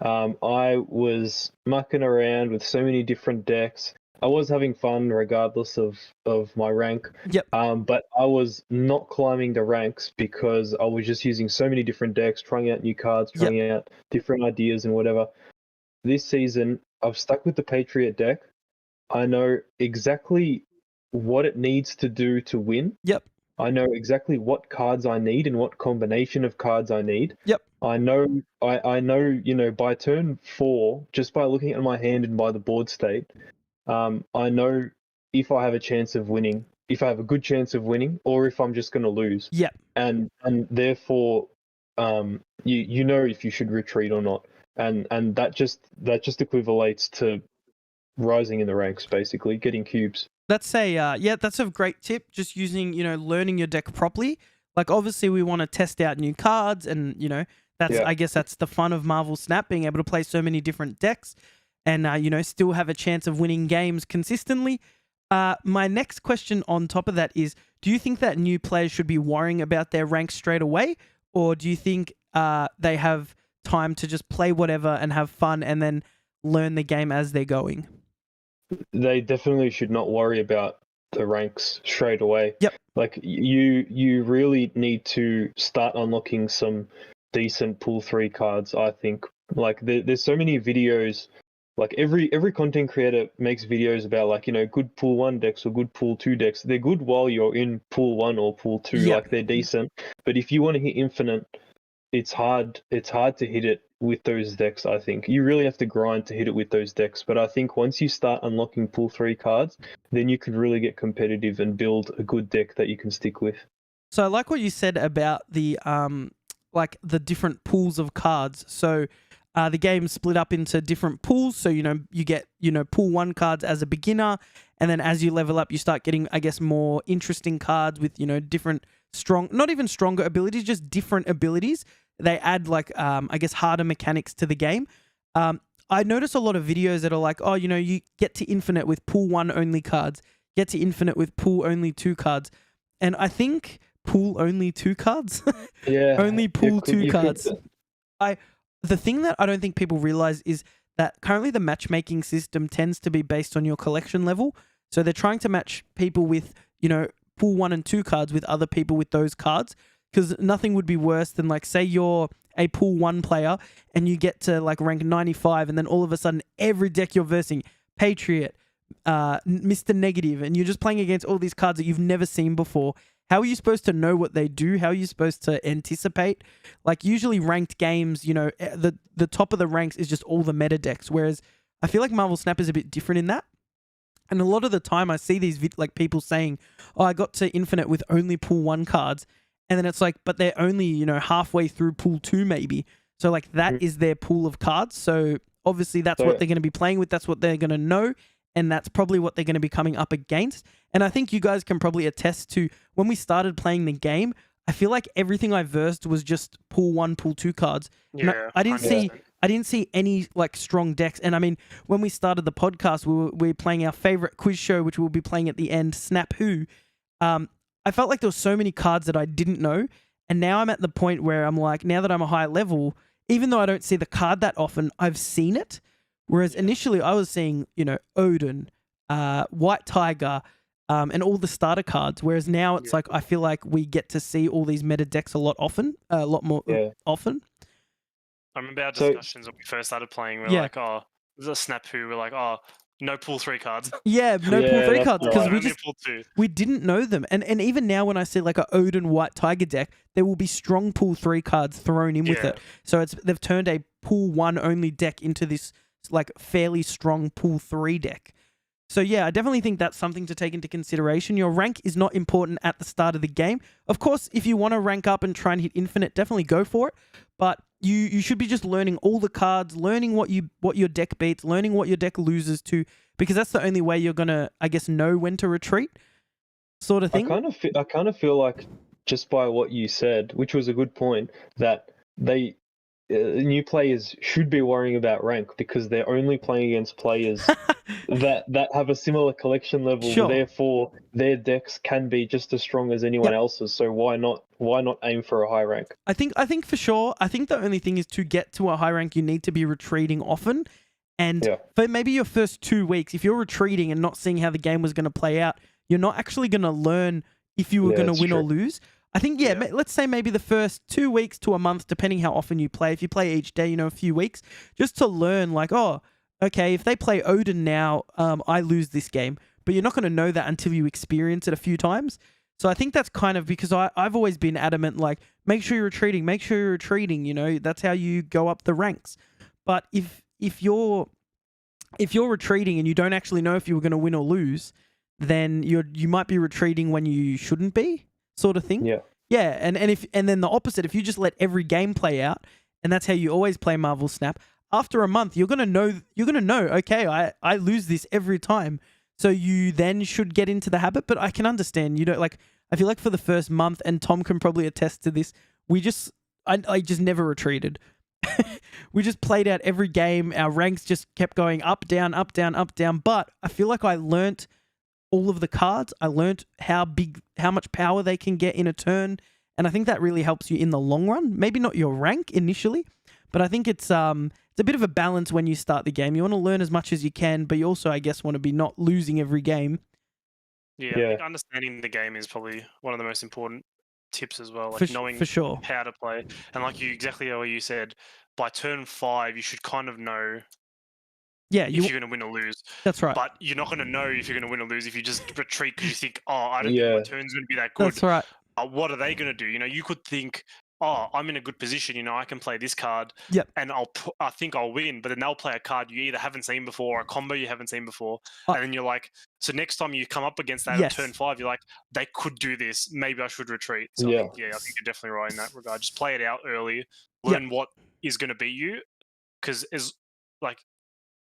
I was mucking around with so many different decks. I was having fun regardless of my rank. Yep. But I was not climbing the ranks because I was just using so many different decks, trying out new cards, trying out different ideas and whatever. This season, I've stuck with the Patriot deck. I know exactly what it needs to do to win. Yep. I know exactly what cards I need and what combination of cards I need. Yep. I know, by turn 4, just by looking at my hand and by the board state, I know if I have a chance of winning, if I have a good chance of winning, or if I'm just going to lose. Yeah. And therefore, you know if you should retreat or not. And that just equivalates to rising in the ranks, basically, getting cubes. That's a great tip. Just using, learning your deck properly. Like obviously we want to test out new cards and, I guess that's the fun of Marvel Snap, being able to play so many different decks and, still have a chance of winning games consistently. My next question on top of that is, do you think that new players should be worrying about their ranks straight away? Or do you think they have time to just play whatever and have fun and then learn the game as they're going? They definitely should not worry about the ranks straight away. Yep. Like you really need to start unlocking some decent pool 3 cards, I think. Like there's so many videos, like every content creator makes videos about good pool 1 decks or good pool 2 decks. They're good while you're in pool 1 or pool 2, like they're decent. But if you want to hit infinite, it's hard to hit it with those decks. I think you really have to grind to hit it with those decks, but I think once you start unlocking pool 3 cards, then you can really get competitive and build a good deck that you can stick with. So I like what you said about the the different pools of cards. So the game's split up into different pools. So you get pool 1 cards as a beginner, and then as you level up you start getting, I guess, more interesting cards with different not even stronger abilities, just different abilities. They add I guess harder mechanics to the game. I notice a lot of videos that are like, you get to infinite with pool 1 only cards, get to infinite with pool only 2 cards. And I think pool only 2 cards? Yeah. Only pool 2 cards. The thing that I don't think people realize is that currently the matchmaking system tends to be based on your collection level. So they're trying to match people with, pool 1 and 2 cards with other people with those cards. because nothing would be worse than, like, say you're a pool 1 player and you get to like rank 95, and then all of a sudden every deck you're versing, Patriot, Mr. Negative, and you're just playing against all these cards that you've never seen before. How are you supposed to know what they do? How are you supposed to anticipate? Like, usually ranked games, you know, the top of the ranks is just all the meta decks, whereas I feel like Marvel Snap is a bit different in that. And a lot of the time I see these like people saying, oh, I got to Infinite with only pool 1 cards. And then it's like, but they're only, you know, halfway through pool 2 maybe. So like that is their pool of cards. So obviously that's what they're going to be playing with. That's what they're going to know. And that's probably what they're going to be coming up against. And I think you guys can probably attest to, when we started playing the game, I feel like everything I versed was just pool 1, pool 2 cards. Yeah, I didn't see any like strong decks. And I mean, when we started the podcast, we were playing our favorite quiz show, which we'll be playing at the end, Snap Who. I felt like there were so many cards that I didn't know. And now I'm at the point where I'm like, now that I'm a high level, even though I don't see the card that often, I've seen it. Whereas initially I was seeing, you know, Odin, White Tiger, and all the starter cards. Whereas now it's like, I feel like we get to see all these meta decks a lot more often. I remember our discussions when we first started playing. We were like, oh, there's a Snap Who. We're like, oh, no pool 3 cards. Yeah, no pool 3 cards, because right. we didn't know them. And even now when I see like a Odin White Tiger deck, there will be strong pool 3 cards thrown in with it. So they've turned a pool 1 only deck into this like fairly strong pool 3 deck. So yeah, I definitely think that's something to take into consideration. Your rank is not important at the start of the game. Of course, if you want to rank up and try and hit Infinite, definitely go for it. But you should be just learning all the cards, learning what your deck beats, learning what your deck loses to, because that's the only way you're gonna, I guess, know when to retreat, sort of thing. I kind of feel like, just by what you said, which was a good point, that new players should be worrying about rank, because they're only playing against players that have a similar collection level. Sure. Therefore, their decks can be just as strong as anyone else's. So why not aim for a high rank? I think for sure. I think the only thing is, to get to a high rank, you need to be retreating often. And for maybe your first 2 weeks, if you're retreating and not seeing how the game was going to play out, you're not actually going to learn if you were going to win or lose. I think, let's say maybe the first 2 weeks to a month, depending how often you play. If you play each day, you know, a few weeks, just to learn like, oh, okay, if they play Odin now, I lose this game. But you're not going to know that until you experience it a few times. So I think that's kind of, because I've always been adamant, like, make sure you're retreating, you know, that's how you go up the ranks. But if you're retreating and you don't actually know if you were going to win or lose, then you might be retreating when you shouldn't be, sort of thing. Yeah, and then the opposite, if you just let every game play out, and that's how you always play Marvel Snap, after a month you're gonna know, okay, I lose this every time. So you then should get into the habit. But I can understand, you know, like, I feel like for the first month, and Tom can probably attest to this, I just never retreated. We just played out every game. Our ranks just kept going up, down, up, down, up, down. But I feel like I learnt all of the cards. I learnt how much power they can get in a turn. And I think that really helps you in the long run. Maybe not your rank initially, but I think it's a bit of a balance when you start the game. You want to learn as much as you can, but you also, I guess, want to be not losing every game. Yeah, I think understanding the game is probably one of the most important tips as well. Like, knowing for sure how to play. And like exactly how you said, by turn 5, you should kind of know if you're going to win or lose. That's right. But you're not going to know if you're going to win or lose if you just retreat because you think, oh, I don't think my turn's going to be that good. That's right. What are they going to do? You know, you could think, oh, I'm in a good position. You know, I can play this card, and I think I'll win. But then they'll play a card you either haven't seen before, or a combo you haven't seen before, and then you're like, so next time you come up against that at turn 5, you're like, they could do this. Maybe I should retreat. So I think you're definitely right in that regard. Just play it out early, learn what is going to beat you, because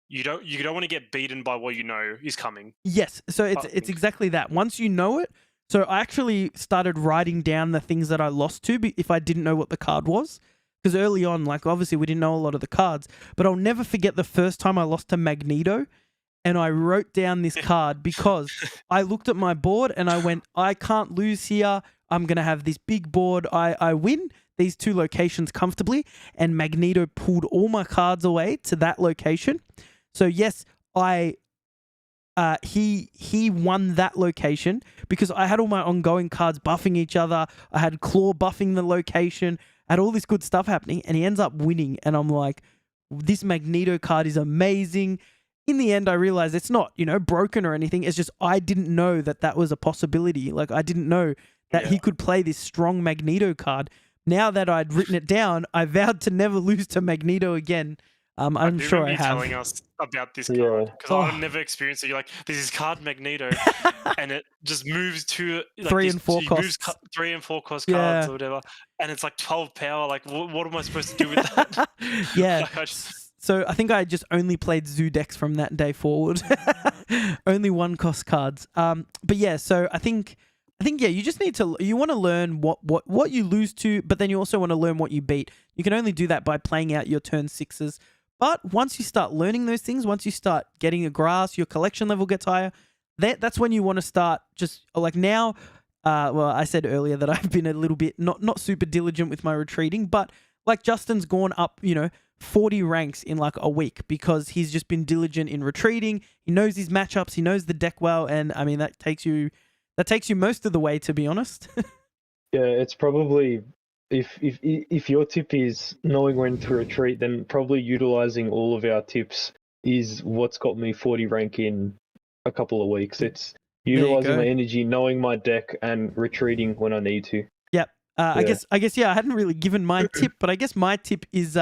you don't want to get beaten by what you know is coming. Yes, so it's exactly that. Once you know it. So I actually started writing down the things that I lost to if I didn't know what the card was. Because early on, like, obviously we didn't know a lot of the cards. But I'll never forget the first time I lost to Magneto. And I wrote down this card because I looked at my board and I went, I can't lose here. I'm going to have this big board. I win these 2 locations comfortably. And Magneto pulled all my cards away to that location. So yes, I he won that location because I had all my ongoing cards buffing each other. I had Claw buffing the location. I had all this good stuff happening, and he ends up winning. And I'm like, this Magneto card is amazing. In the end, I realized it's not, broken or anything. It's just I didn't know that was a possibility. Like, I didn't know that he could play this strong Magneto card. Now that I'd written it down, I vowed to never lose to Magneto again. I'm sure I have. Telling us about this card because I've never experienced it. You're like, there's this card Magneto, and it just moves to like, 3 and 4 costs. 3 and 4 cost cards or whatever, and it's like 12 power. Like, what am I supposed to do with that? Yeah. So I think I just only played Zoo decks from that day forward. Only 1 cost cards. But yeah, so I think you just need to, you want to learn what you lose to, but then you also want to learn what you beat. You can only do that by playing out your turn 6s. But once you start learning those things, once you start getting a grasp, your collection level gets higher, that's when you want to start just like now. Well, I said earlier that I've been a little bit not super diligent with my retreating, but like Justin's gone up, 40 ranks in like a week because he's just been diligent in retreating. He knows his matchups, he knows the deck well, and I mean that takes you most of the way, to be honest. Yeah, it's probably if your tip is knowing when to retreat, then probably utilizing all of our tips is what's got me 40 rank in a couple of weeks. It's utilizing my energy, knowing my deck, and retreating when I need to. Yep. I guess I hadn't really given my tip, but I guess my tip is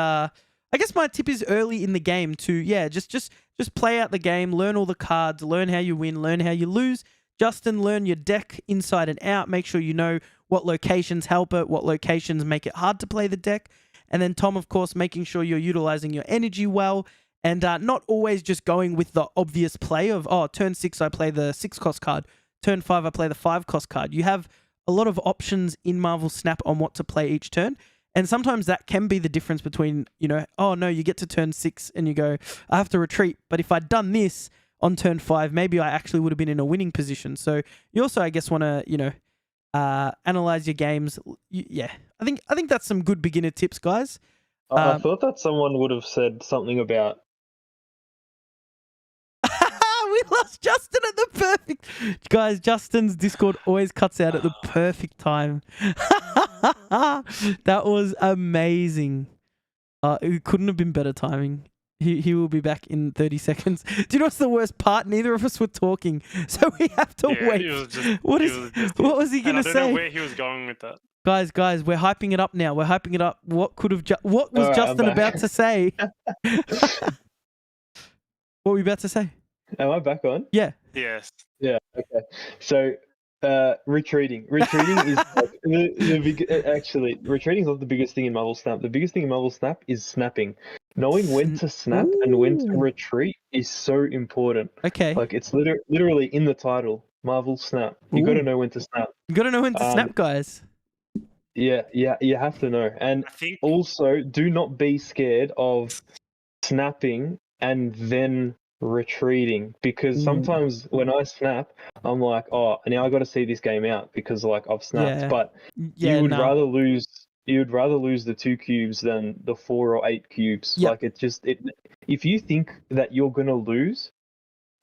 early in the game to just play out the game, learn all the cards, learn how you win, learn how you lose. Justin, learn your deck inside and out. Make sure you know what locations help it, what locations make it hard to play the deck. And then Tom, of course, making sure you're utilizing your energy well and not always just going with the obvious play of, turn 6, I play the 6 cost card. Turn 5, I play the 5 cost card. You have a lot of options in Marvel Snap on what to play each turn. And sometimes that can be the difference between, oh no, you get to turn 6 and you go, I have to retreat. But if I'd done this on turn 5, maybe I actually would have been in a winning position. So you also, I guess, want to, analyze your games. I think that's some good beginner tips, guys. I thought that someone would have said something about. We lost Justin at the perfect. Guys, Justin's Discord always cuts out at the perfect time. That was amazing. It couldn't have been better timing. He will be back in 30 seconds. Do you know what's the worst part? Neither of us were talking, so we have to wait. What was he gonna say? I don't know where he was going with that. Guys, we're hyping it up now. We're hyping it up. What was Justin about to say? What were we about to say? Am I back on? Yeah. Yes. Yeah. Okay. So, retreating is like the big. Actually, retreating is not the biggest thing in Marvel Snap. The biggest thing in Marvel Snap is snapping. Knowing when to snap and when to retreat is so important. Okay. Like it's literally in the title, Marvel Snap. You got to know when to snap. You got to know when to snap, guys. Yeah, you have to know. And also, do not be scared of snapping and then retreating, because sometimes when I snap, I'm like, oh, now I got to see this game out because like I've snapped. But you would rather lose. You'd rather lose the 2 cubes than the 4 or 8 cubes. Like if you think that you're gonna lose,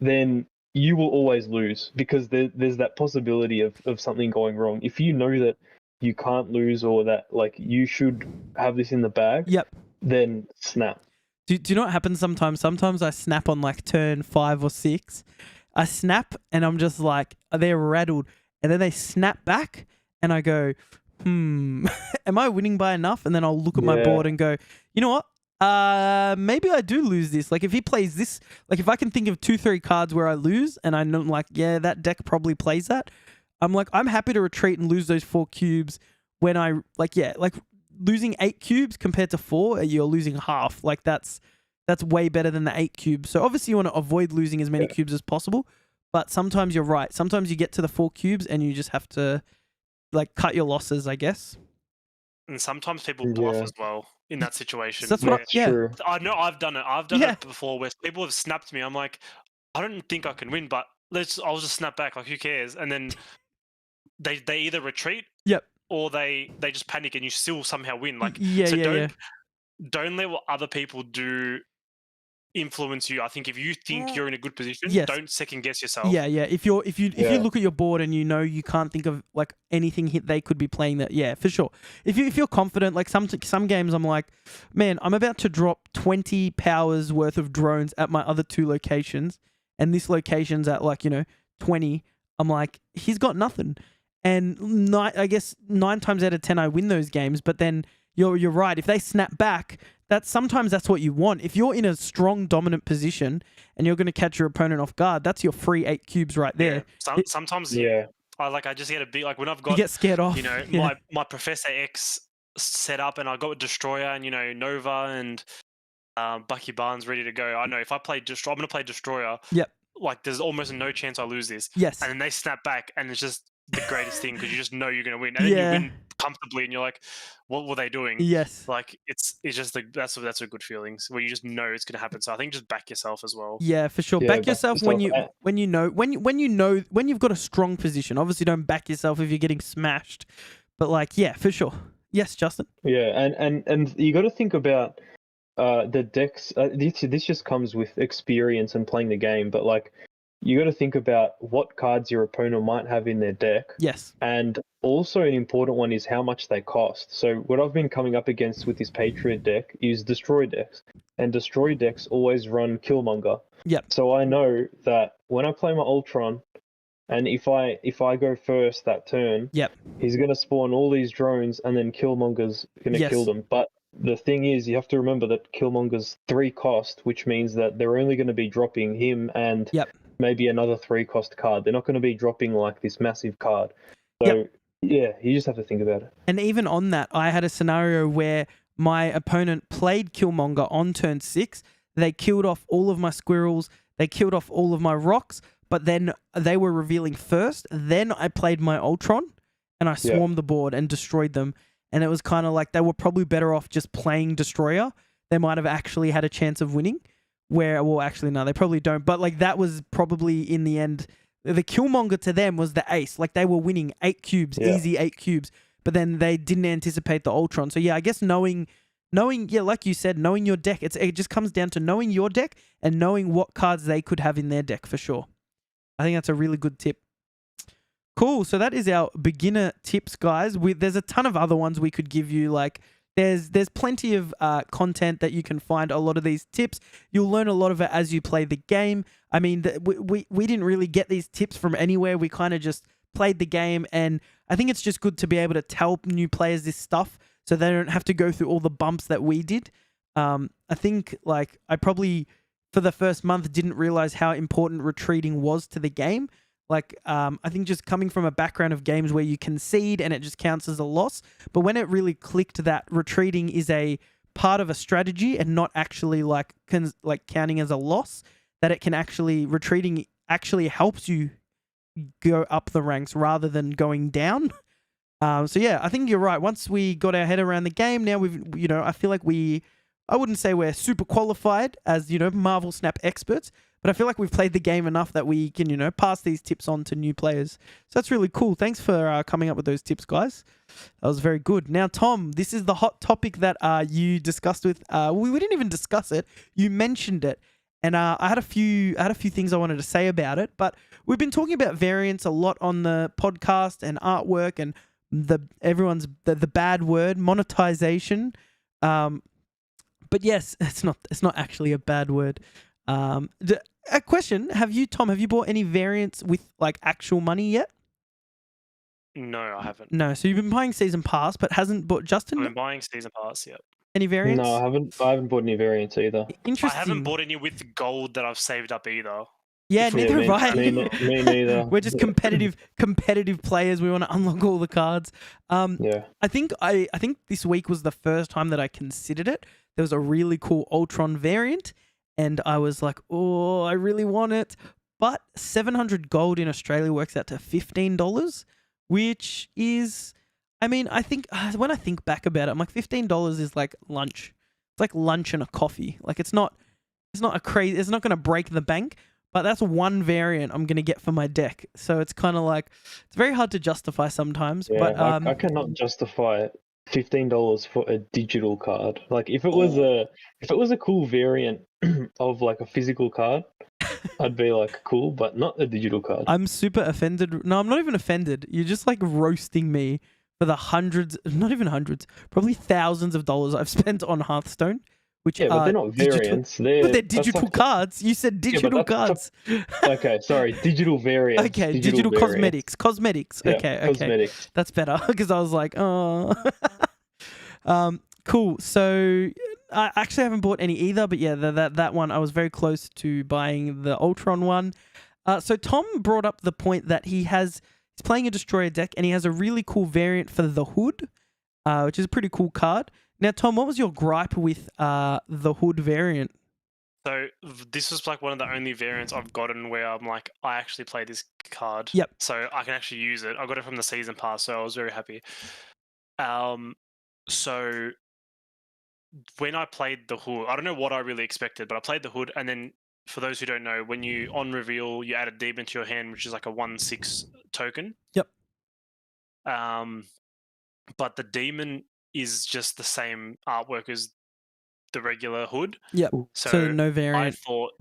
then you will always lose because there's that possibility of something going wrong. If you know that you can't lose or that like you should have this in the bag, then snap. Do you know what happens sometimes? Sometimes I snap on like turn 5 or 6. I snap and I'm just like, they're rattled. And then they snap back and I go, am I winning by enough? And then I'll look at my board and go, you know what? Maybe I do lose this. Like if he plays this, like if I can think of 2-3 cards where I lose and I'm like, yeah, that deck probably plays that. I'm like, I'm happy to retreat and lose those 4 cubes when I like losing 8 cubes compared to 4, you're losing half. Like that's way better than the 8 cubes. So obviously you want to avoid losing as many cubes as possible, but sometimes you're right. Sometimes you get to the 4 cubes and you just have to like cut your losses, I guess. And sometimes people bluff as well in that situation. So that's what I know I've done it. I've done it before where people have snapped me. I'm like, I don't think I can win, but I'll just snap back. Like who cares? And then they either retreat or they just panic and you still somehow win. Like don't let what other people do influence you. I think if you think you're in a good position, Yes. don't second guess yourself. Yeah, yeah. If you look at your board and you know you can't think of like anything they could be playing that, yeah, for sure. If you're confident, like some games, I'm like, man, I'm about to drop 20 powers worth of drones at my other 2 locations, and this location's at like 20. I'm like, he's got nothing, and I guess 9 times out of 10 I win those games. But then you're right. If they snap back, sometimes that's what you want. If you're in a strong dominant position and you're going to catch your opponent off guard, that's your free 8 cubes right there. Yeah. Sometimes I just get a bit like when I've got, you get scared off. My Professor X set up and I got a Destroyer and Nova and Bucky Barnes ready to go. I know if I play Destroyer, I'm going to play Destroyer. Yep. Like there's almost no chance I lose this. Yes. And then they snap back and it's just the greatest thing because you just know you're going to win. And then you win comfortably and you're like, what were they doing? Yes. Like it's just like that's a good feeling where you just know it's going to happen. So I think just back yourself as well. Yeah, for sure. Yeah, back yourself when you've got a strong position. Obviously, don't back yourself if you're getting smashed. But like, yeah, for sure. Yes, Justin. Yeah, and you got to think about the decks. This just comes with experience and playing the game. But like, you got to think about what cards your opponent might have in their deck. Yes. And also an important one is how much they cost. So what I've been coming up against with this Patriot deck is Destroy decks. And Destroy decks always run Killmonger. Yep. So I know that when I play my Ultron, and if I go first that turn, yep, he's going to spawn all these drones and then Killmonger's going to kill them. But the thing is, you have to remember that Killmonger's 3 cost, which means that they're only going to be dropping him and maybe another 3 cost card. They're not going to be dropping like this massive card. So yeah, you just have to think about it. And even on that, I had a scenario where my opponent played Killmonger on turn 6. They killed off all of my squirrels. They killed off all of my rocks. But then they were revealing first. Then I played my Ultron and I swarmed the board and destroyed them. And it was kind of like they were probably better off just playing Destroyer. They might have actually had a chance of winning. Well, actually, no, they probably don't. But like that was probably in the end, the Killmonger to them was the ace. Like they were winning 8 cubes, easy 8 cubes. But then they didn't anticipate the Ultron. So yeah, I guess knowing, like you said, knowing your deck, it just comes down to knowing your deck and knowing what cards they could have in their deck for sure. I think that's a really good tip. Cool. So that is our beginner tips, guys. There's a ton of other ones we could give you. Like there's plenty of content that you can find a lot of these tips. You'll learn a lot of it as you play the game. I mean, we didn't really get these tips from anywhere. We kind of just played the game, and I think it's just good to be able to tell new players this stuff so they don't have to go through all the bumps that we did. I think like I probably for the first month didn't realize how important retreating was to the game. Like, I think just coming from a background of games where you concede and it just counts as a loss, but when it really clicked that retreating is a part of a strategy and not actually like counting as a loss, that it can actually, retreating actually helps you go up the ranks rather than going down. So yeah, I think you're right. Once we got our head around the game, now we've, I feel like I wouldn't say we're super qualified as, Marvel Snap experts, but I feel like we've played the game enough that we can, pass these tips on to new players. So that's really cool. Thanks for coming up with those tips, guys. That was very good. Now, Tom, this is the hot topic that you discussed with. We didn't even discuss it. You mentioned it, and I had a few things I wanted to say about it. But we've been talking about variants a lot on the podcast and artwork and the bad word monetization. But yes, it's not actually a bad word. A question: Tom? Have you bought any variants with like actual money yet? No, I haven't. No, so you've been buying season pass, but hasn't bought Justin. I've been buying season pass. Yep. Any variants? No, I haven't bought any variants either. Interesting. I haven't bought any with gold that I've saved up either. Yeah, neither have I. Me neither. We're just competitive players. We want to unlock all the cards. Yeah. I think this week was the first time that I considered it. There was a really cool Ultron variant, and I was like, oh, I really want it. But 700 gold in Australia works out to $15, which is, I mean, I think when I think back about it, I'm like, $15 is like lunch. It's like lunch and a coffee. Like it's not going to break the bank. But that's one variant I'm going to get for my deck. So it's kind of like, it's very hard to justify sometimes. Yeah, but I cannot justify it $15 for a digital card. Like if it was a cool variant of like a physical card, I'd be like cool, but not a digital card. I'm super offended. No, I'm not even offended. You're just like roasting me for the hundreds, not even hundreds, probably thousands of dollars I've spent on Hearthstone. Which Yeah, but they're not variants. They're digital like cards. You said digital cards. Okay, sorry, digital variants. Okay, digital variants. Cosmetics. Yeah, Okay, cosmetics. that's better because I was like, oh. Cool. So I actually haven't bought any either, but yeah, that one I was very close to buying the Ultron one. So Tom brought up the point that he's playing a Destroyer deck and he has a really cool variant for the Hood, which is a pretty cool card. Now, Tom, what was your gripe with the Hood variant? So this was like one of the only variants I've gotten where I'm like, I actually play this card. Yep. So I can actually use it. I got it from the season pass, so I was very happy. So when I played the Hood, I don't know what I really expected, but I played the Hood, and then for those who don't know, when you on reveal, you add a demon to your hand, which is like a 1/6 token. Yep. But the demon is just the same artwork as the regular Hood. Yep. So no I variant. thought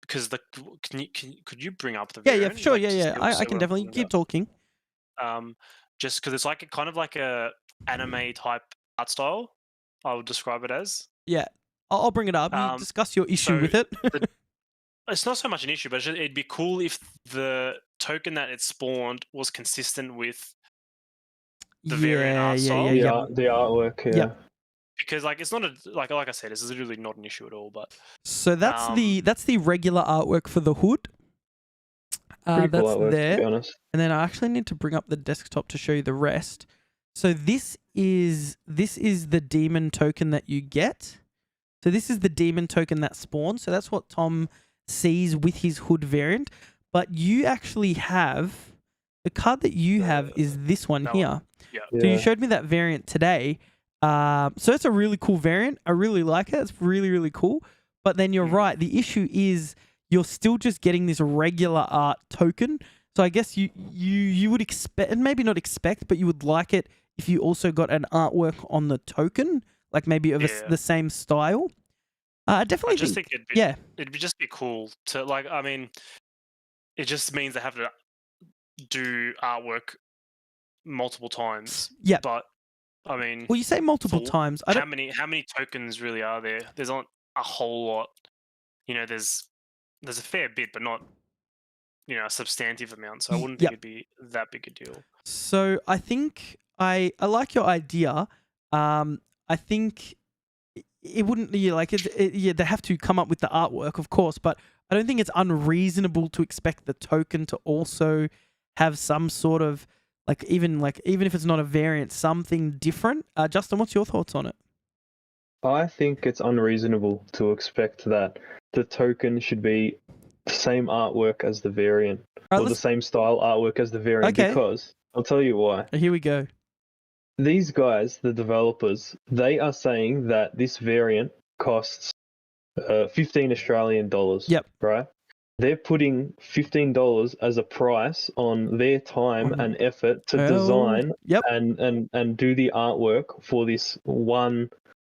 because could you bring up the Yeah, variant? for sure. Like, Yeah. I can definitely keep talking. Just because it's like kind of like a anime type art style, I would describe it as. Yeah, I'll bring it up. You discuss your issue with it. It's not so much an issue, but it'd be cool if the token that it spawned was consistent with the variant art style. Yeah, the artwork. Yeah. Because like it's not like I said, this is really not an issue at all. But so that's the regular artwork for the Hood. Pretty that's cool artwork, there. to be honest. And then I actually need to bring up the desktop to show you the rest. So this is the demon token that you get. So this is the demon token that spawns. So that's what Tom sees with his Hood variant. But you actually have the card that you have is this one here. Yeah. So you showed me that variant today. So it's a really cool variant. I really like it. It's really, really cool. But then you're right. The issue is you're still just getting this regular art token. So I guess you would expect, and maybe not expect, but you would like it if you also got an artwork on the token, like maybe of the same style. I definitely think it'd just be cool to like. I mean, it just means they have to do artwork multiple times. Yeah, but I mean, well, you say multiple times. How many tokens really are there? There's not a whole lot. You know, there's a fair bit, but not a substantive amount. So I wouldn't think it'd be that big a deal. So I think I like your idea. I think it wouldn't be like they have to come up with the artwork, of course, but I don't think it's unreasonable to expect the token to also have some sort of even if it's not a variant, something different. Justin, what's your thoughts on it? I think it's unreasonable to expect that the token should be the same artwork as the variant, or the same style artwork as the variant, because I'll tell you why. Here we go. These guys, the developers, they are saying that this variant costs 15 Australian dollars. Yep. Right? They're putting $15 as a price on their time and effort to design and do the artwork for this one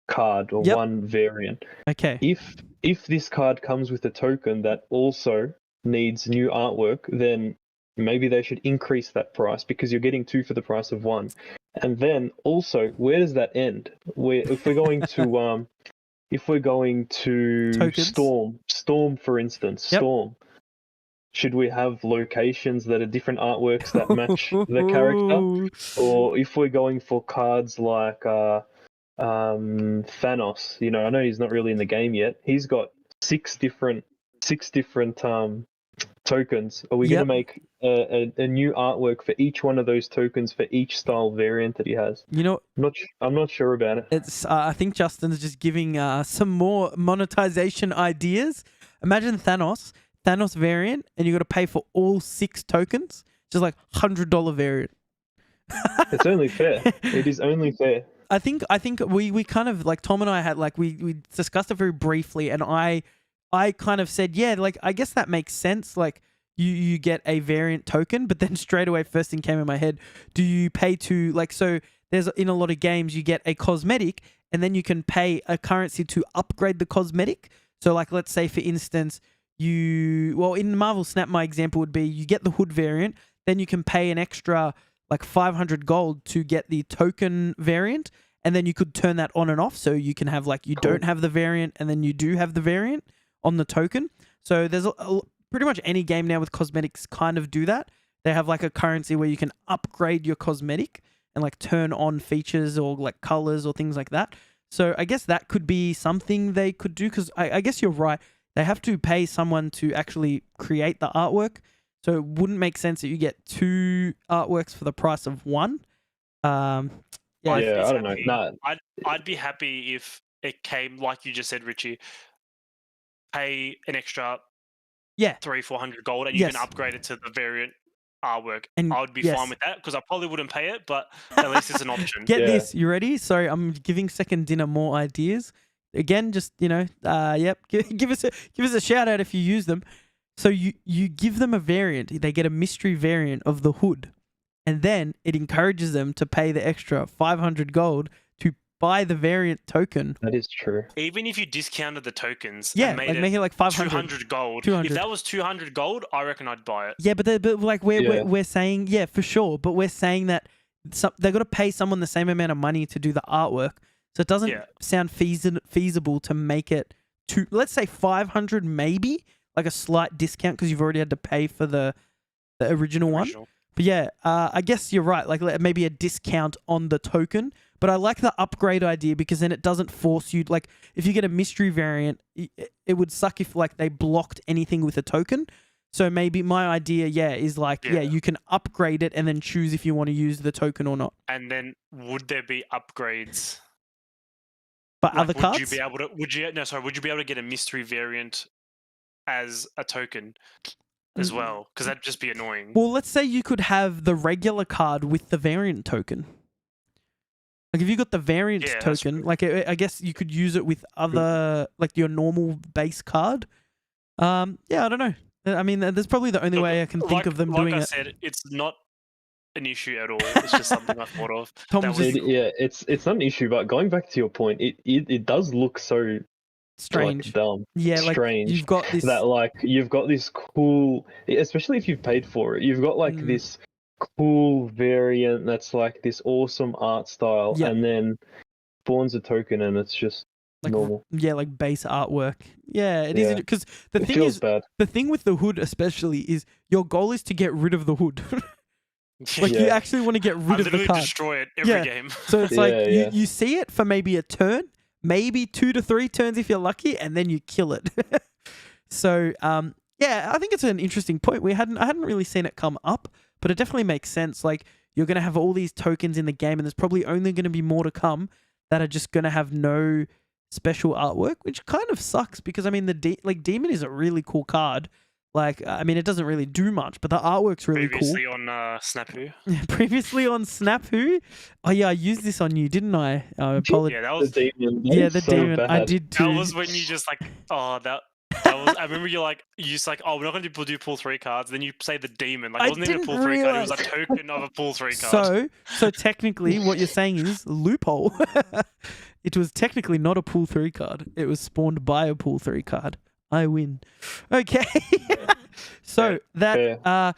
card or one variant. Okay. If this card comes with a token that also needs new artwork, then maybe they should increase that price because you're getting two for the price of one. And then also, where does that end? If we're going to tokens. Storm for instance, Storm. Should we have locations that are different artworks that match the character? Or if we're going for cards like Thanos, I know he's not really in the game yet. He's got six different tokens. Are we going to make a new artwork for each one of those tokens for each style variant that he has? I'm not sure about it. It's I think Justin's just giving some more monetization ideas. Imagine Thanos variant, and you got to pay for all 6 tokens, just like $100 variant. It's only fair. It is only fair. I think we kind of like Tom and I had we discussed it very briefly, and I kind of said, I guess that makes sense. Like you get a variant token, but then straight away first thing came in my head, do you pay to so there's in a lot of games you get a cosmetic and then you can pay a currency to upgrade the cosmetic. So like, let's say for instance, in Marvel Snap, my example would be you get the hood variant, then you can pay an extra like 500 gold to get the token variant, and then you could turn that on and off. So you can have like, you don't have the variant and then you do have the variant on the token. So there's pretty much any game now with cosmetics kind of do that. They have like a currency where you can upgrade your cosmetic and like turn on features or like colors or things like that. So I guess that could be something they could do, because I guess you're right. They have to pay someone to actually create the artwork. So it wouldn't make sense that you get 2 artworks for the price of 1. I don't know. Nah. I'd be happy if it came, like you just said, Richie, pay an extra 300-400 gold and you can upgrade it to the variant artwork. And I would be fine with that, because I probably wouldn't pay it, but at least it's an option. Get this, you ready? Sorry, I'm giving Second Dinner more ideas. Again, just give us a shout out if you use them. So you give them a variant, they get a mystery variant of the hood, and then it encourages them to pay the extra 500 gold to buy the variant token. That is true. Even if you discounted the tokens, and make it like 500, 200 gold. 200. If that was 200 gold, I reckon I'd buy it. Yeah, but like we're saying, yeah, for sure. But we're saying that they've got to pay someone the same amount of money to do the artwork, so it doesn't sound feasible to make it to, let's say 500, maybe like a slight discount because you've already had to pay for the original one. But yeah, I guess you're right. Like maybe a discount on the token. But I like the upgrade idea, because then it doesn't force you. Like if you get a mystery variant, it would suck if like they blocked anything with a token. So maybe my idea, is like, you can upgrade it and then choose if you want to use the token or not. And then would there be upgrades? But like, other cards? Would you be able to get a mystery variant as a token as well? Because that'd just be annoying. Well, let's say you could have the regular card with the variant token. Like if you got the variant token, like I guess you could use it with other, like your normal base card. I don't know. I mean, there's probably the only way I can think of them doing it. Like I said, it's not an issue at all. It's just something I thought of. It's not an issue, but going back to your point, it does look so strange, like, dumb. Yeah, strange. Like you've got this cool, especially if you've paid for it. You've got like this cool variant that's like this awesome art style, and then spawns a token and it's just like, normal. Yeah, like base artwork. Yeah, it is, because the thing is, the thing with the hood especially is your goal is to get rid of the hood. Like you actually want to get rid of the card. Destroy it every game. So it's like you see it for maybe a turn, maybe 2 to 3 turns if you're lucky, and then you kill it. So I think it's an interesting point. I hadn't really seen it come up, but it definitely makes sense. Like you're gonna have all these tokens in the game, and there's probably only gonna be more to come that are just gonna have no special artwork, which kind of sucks, because I mean Demon is a really cool card. Like, I mean, it doesn't really do much, but the artwork's really Previously cool. on Snapwho. Previously on Snapwho? Oh, yeah, I used this on you, didn't I? Yeah, that was the Demon. The Demon. I did too. That was when you just like, that was. I remember you just like, we're not going to do pull 3 cards. Then you say the Demon. Like, it wasn't even a pull 3 card. It was a token of a pull 3 card. So technically, what you're saying is loophole. It was technically not a pull 3 card. It was spawned by a pull 3 card. I win. Okay. So I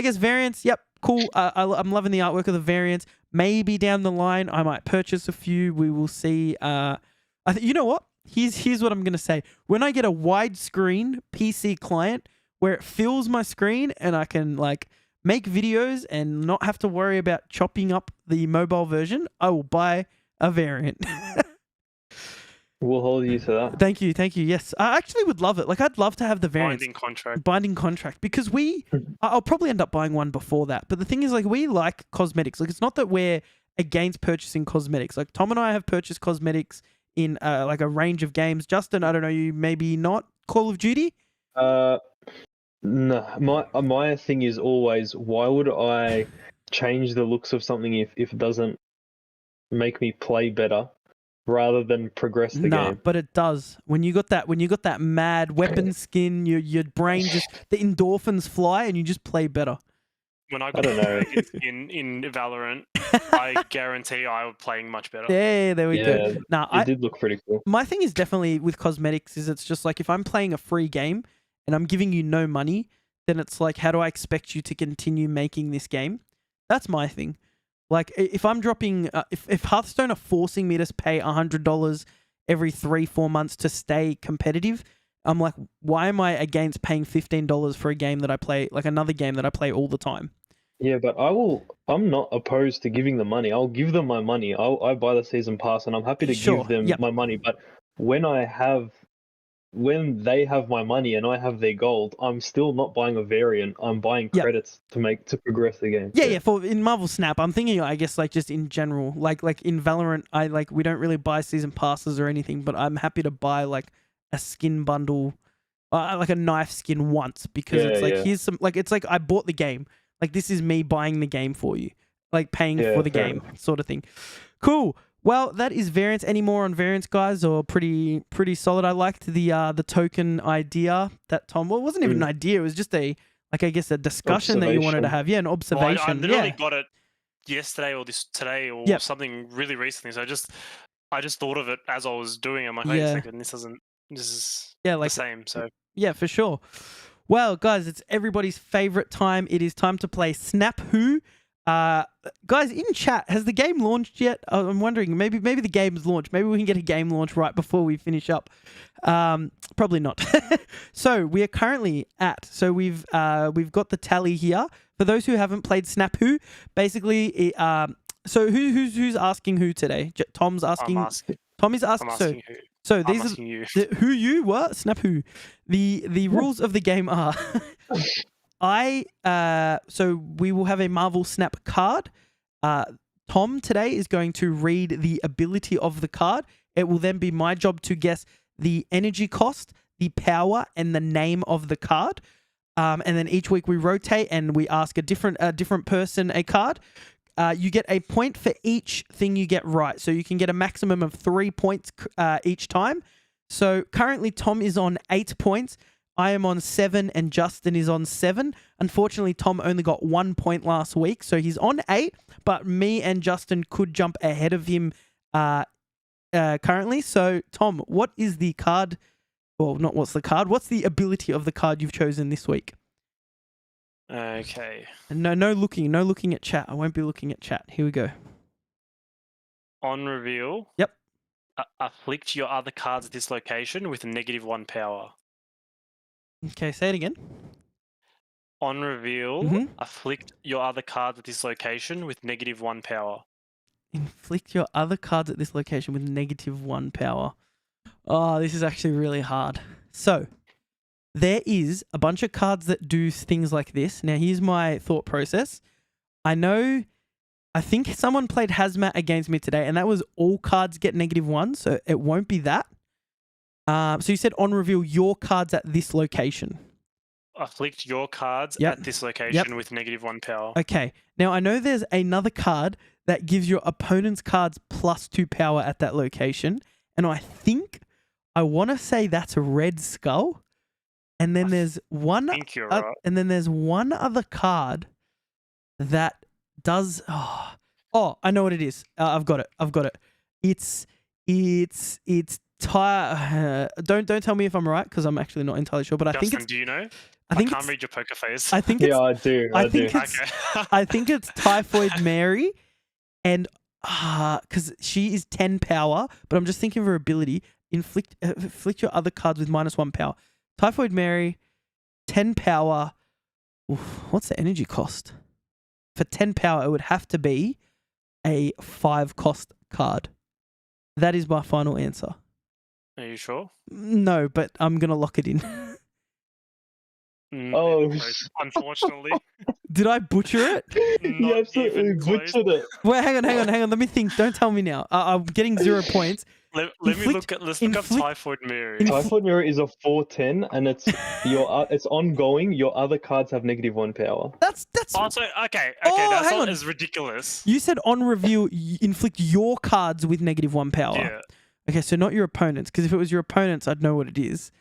guess variants. Yep, cool. I'm loving the artwork of the variants. Maybe down the line I might purchase a few. We will see. You know what? Here's what I'm gonna say. When I get a widescreen PC client where it fills my screen and I can like make videos and not have to worry about chopping up the mobile version, I will buy a variant. We'll hold you to that. Thank you. Yes, I actually would love it. Like, I'd love to have the variants. Binding contract. Because I'll probably end up buying one before that. But the thing is, like, we like cosmetics. Like, it's not that we're against purchasing cosmetics. Like, Tom and I have purchased cosmetics in, like, a range of games. Justin, I don't know, you maybe not. Call of Duty? No. My thing is always, why would I change the looks of something if it doesn't make me play better? Rather than progress the game. But it does. When you got that mad weapon skin, your brain just, the endorphins fly and you just play better. when I I got don't know. in Valorant, I guarantee I was playing much better. Yeah, there we Yeah, go. Now, it did look pretty cool. my thing is definitely with cosmetics is it's just like if I'm playing a free game and I'm giving you no money, then it's like, how do I expect you to continue making this game? That's my thing. Like if I'm dropping, if Hearthstone are forcing me to pay $100 every 3-4 months to stay competitive, I'm like, why am I against paying $15 for a game that I play, like another game that I play all the time? Yeah, but I'm not opposed to giving them money. I'll give them my money. I buy the season pass, and I'm happy to Sure, give them yep. my money. But when they have my money and I have their gold, I'm still not buying a variant. I'm buying Yep. credits to progress the game. Yeah. For in Marvel Snap, I'm thinking, I guess, like just in general, like in Valorant, we don't really buy season passes or anything, but I'm happy to buy like a skin bundle, like a knife skin once because it's like here's some, like it's like I bought the game, like this is me buying the game for you, like paying for the game sort of thing. Cool. Well, that is variants. Any more on variants, guys, or pretty solid? I liked the token idea that Tom. Well, it wasn't even an idea. It was just a I guess a discussion that you wanted to have. Yeah, an observation. Well, I literally got it yesterday or today or something really recently. So I just thought of it as I was doing it. I'm like, wait a second, this is the same. So yeah, for sure. Well, guys, it's everybody's favorite time. It is time to play Snap Who. Guys, in chat, has the game launched yet? I'm wondering, maybe the game's launched. Maybe we can get a game launch right before we finish up. Probably not. So we are currently so we've got the tally here. For those who haven't played Snap Who, basically, so who's asking who today? Tom's asking. Tom is asking. Who. So these are you. Who you what? Snap Who. The rules of the game are so we will have a Marvel Snap card. Tom today is going to read the ability of the card. It will then be my job to guess the energy cost, the power, and the name of the card. And then each week we rotate and we ask a different person a card. You get a point for each thing you get right. So you can get a maximum of 3 points each time. So currently Tom is on 8 points. I am on 7 and Justin is on 7. Unfortunately, Tom only got 1 point last week, so he's on 8, but me and Justin could jump ahead of him currently. So, Tom, what is the card? Well, not what's the card. What's the ability of the card you've chosen this week? Okay. And no looking at chat. I won't be looking at chat. Here we go. On reveal. Yep. Afflict your other cards at this location with -1 power. Okay, say it again. On reveal, afflict your other cards at this location with -1 power. Inflict your other cards at this location with -1 power. Oh, this is actually really hard. So, there is a bunch of cards that do things like this. Now, here's my thought process. I think someone played Hazmat against me today, and that was all cards get -1, so it won't be that. So you said on reveal your cards at this location. Afflict your cards at this location with -1 power. Okay. Now I know there's another card that gives your opponent's cards +2 power at that location, and I want to say that's a Red Skull. And then there's one. I think you're right. And then there's one other card that does. Oh, I know what it is. I've got it. It's don't tell me if I'm right because I'm actually not entirely sure. But Justin, I think it's. Do you know? I can't read your poker face. I think it's. Yeah, I do. I do. I think it's Typhoid Mary, and because she is 10 power, but I'm just thinking of her ability. Inflict your other cards with -1 power. Typhoid Mary, 10 power. Oof, what's the energy cost? For 10 power, it would have to be a 5 cost card. That is my final answer. Are you sure? No, but I'm going to lock it in. Oh, unfortunately. Did I butcher it? You absolutely butchered it. Wait, hang on. Let me think. Don't tell me now. I'm getting 0 points. Let's look up Typhoid Mary. Typhoid Mirror is a 4/10, and it's ongoing. Your other cards have -1 power. That's also okay. Oh, that's hang not on. as ridiculous. You said on reveal, inflict your cards with -1 power. Yeah. Okay, so not your opponents, because if it was your opponents, I'd know what it is.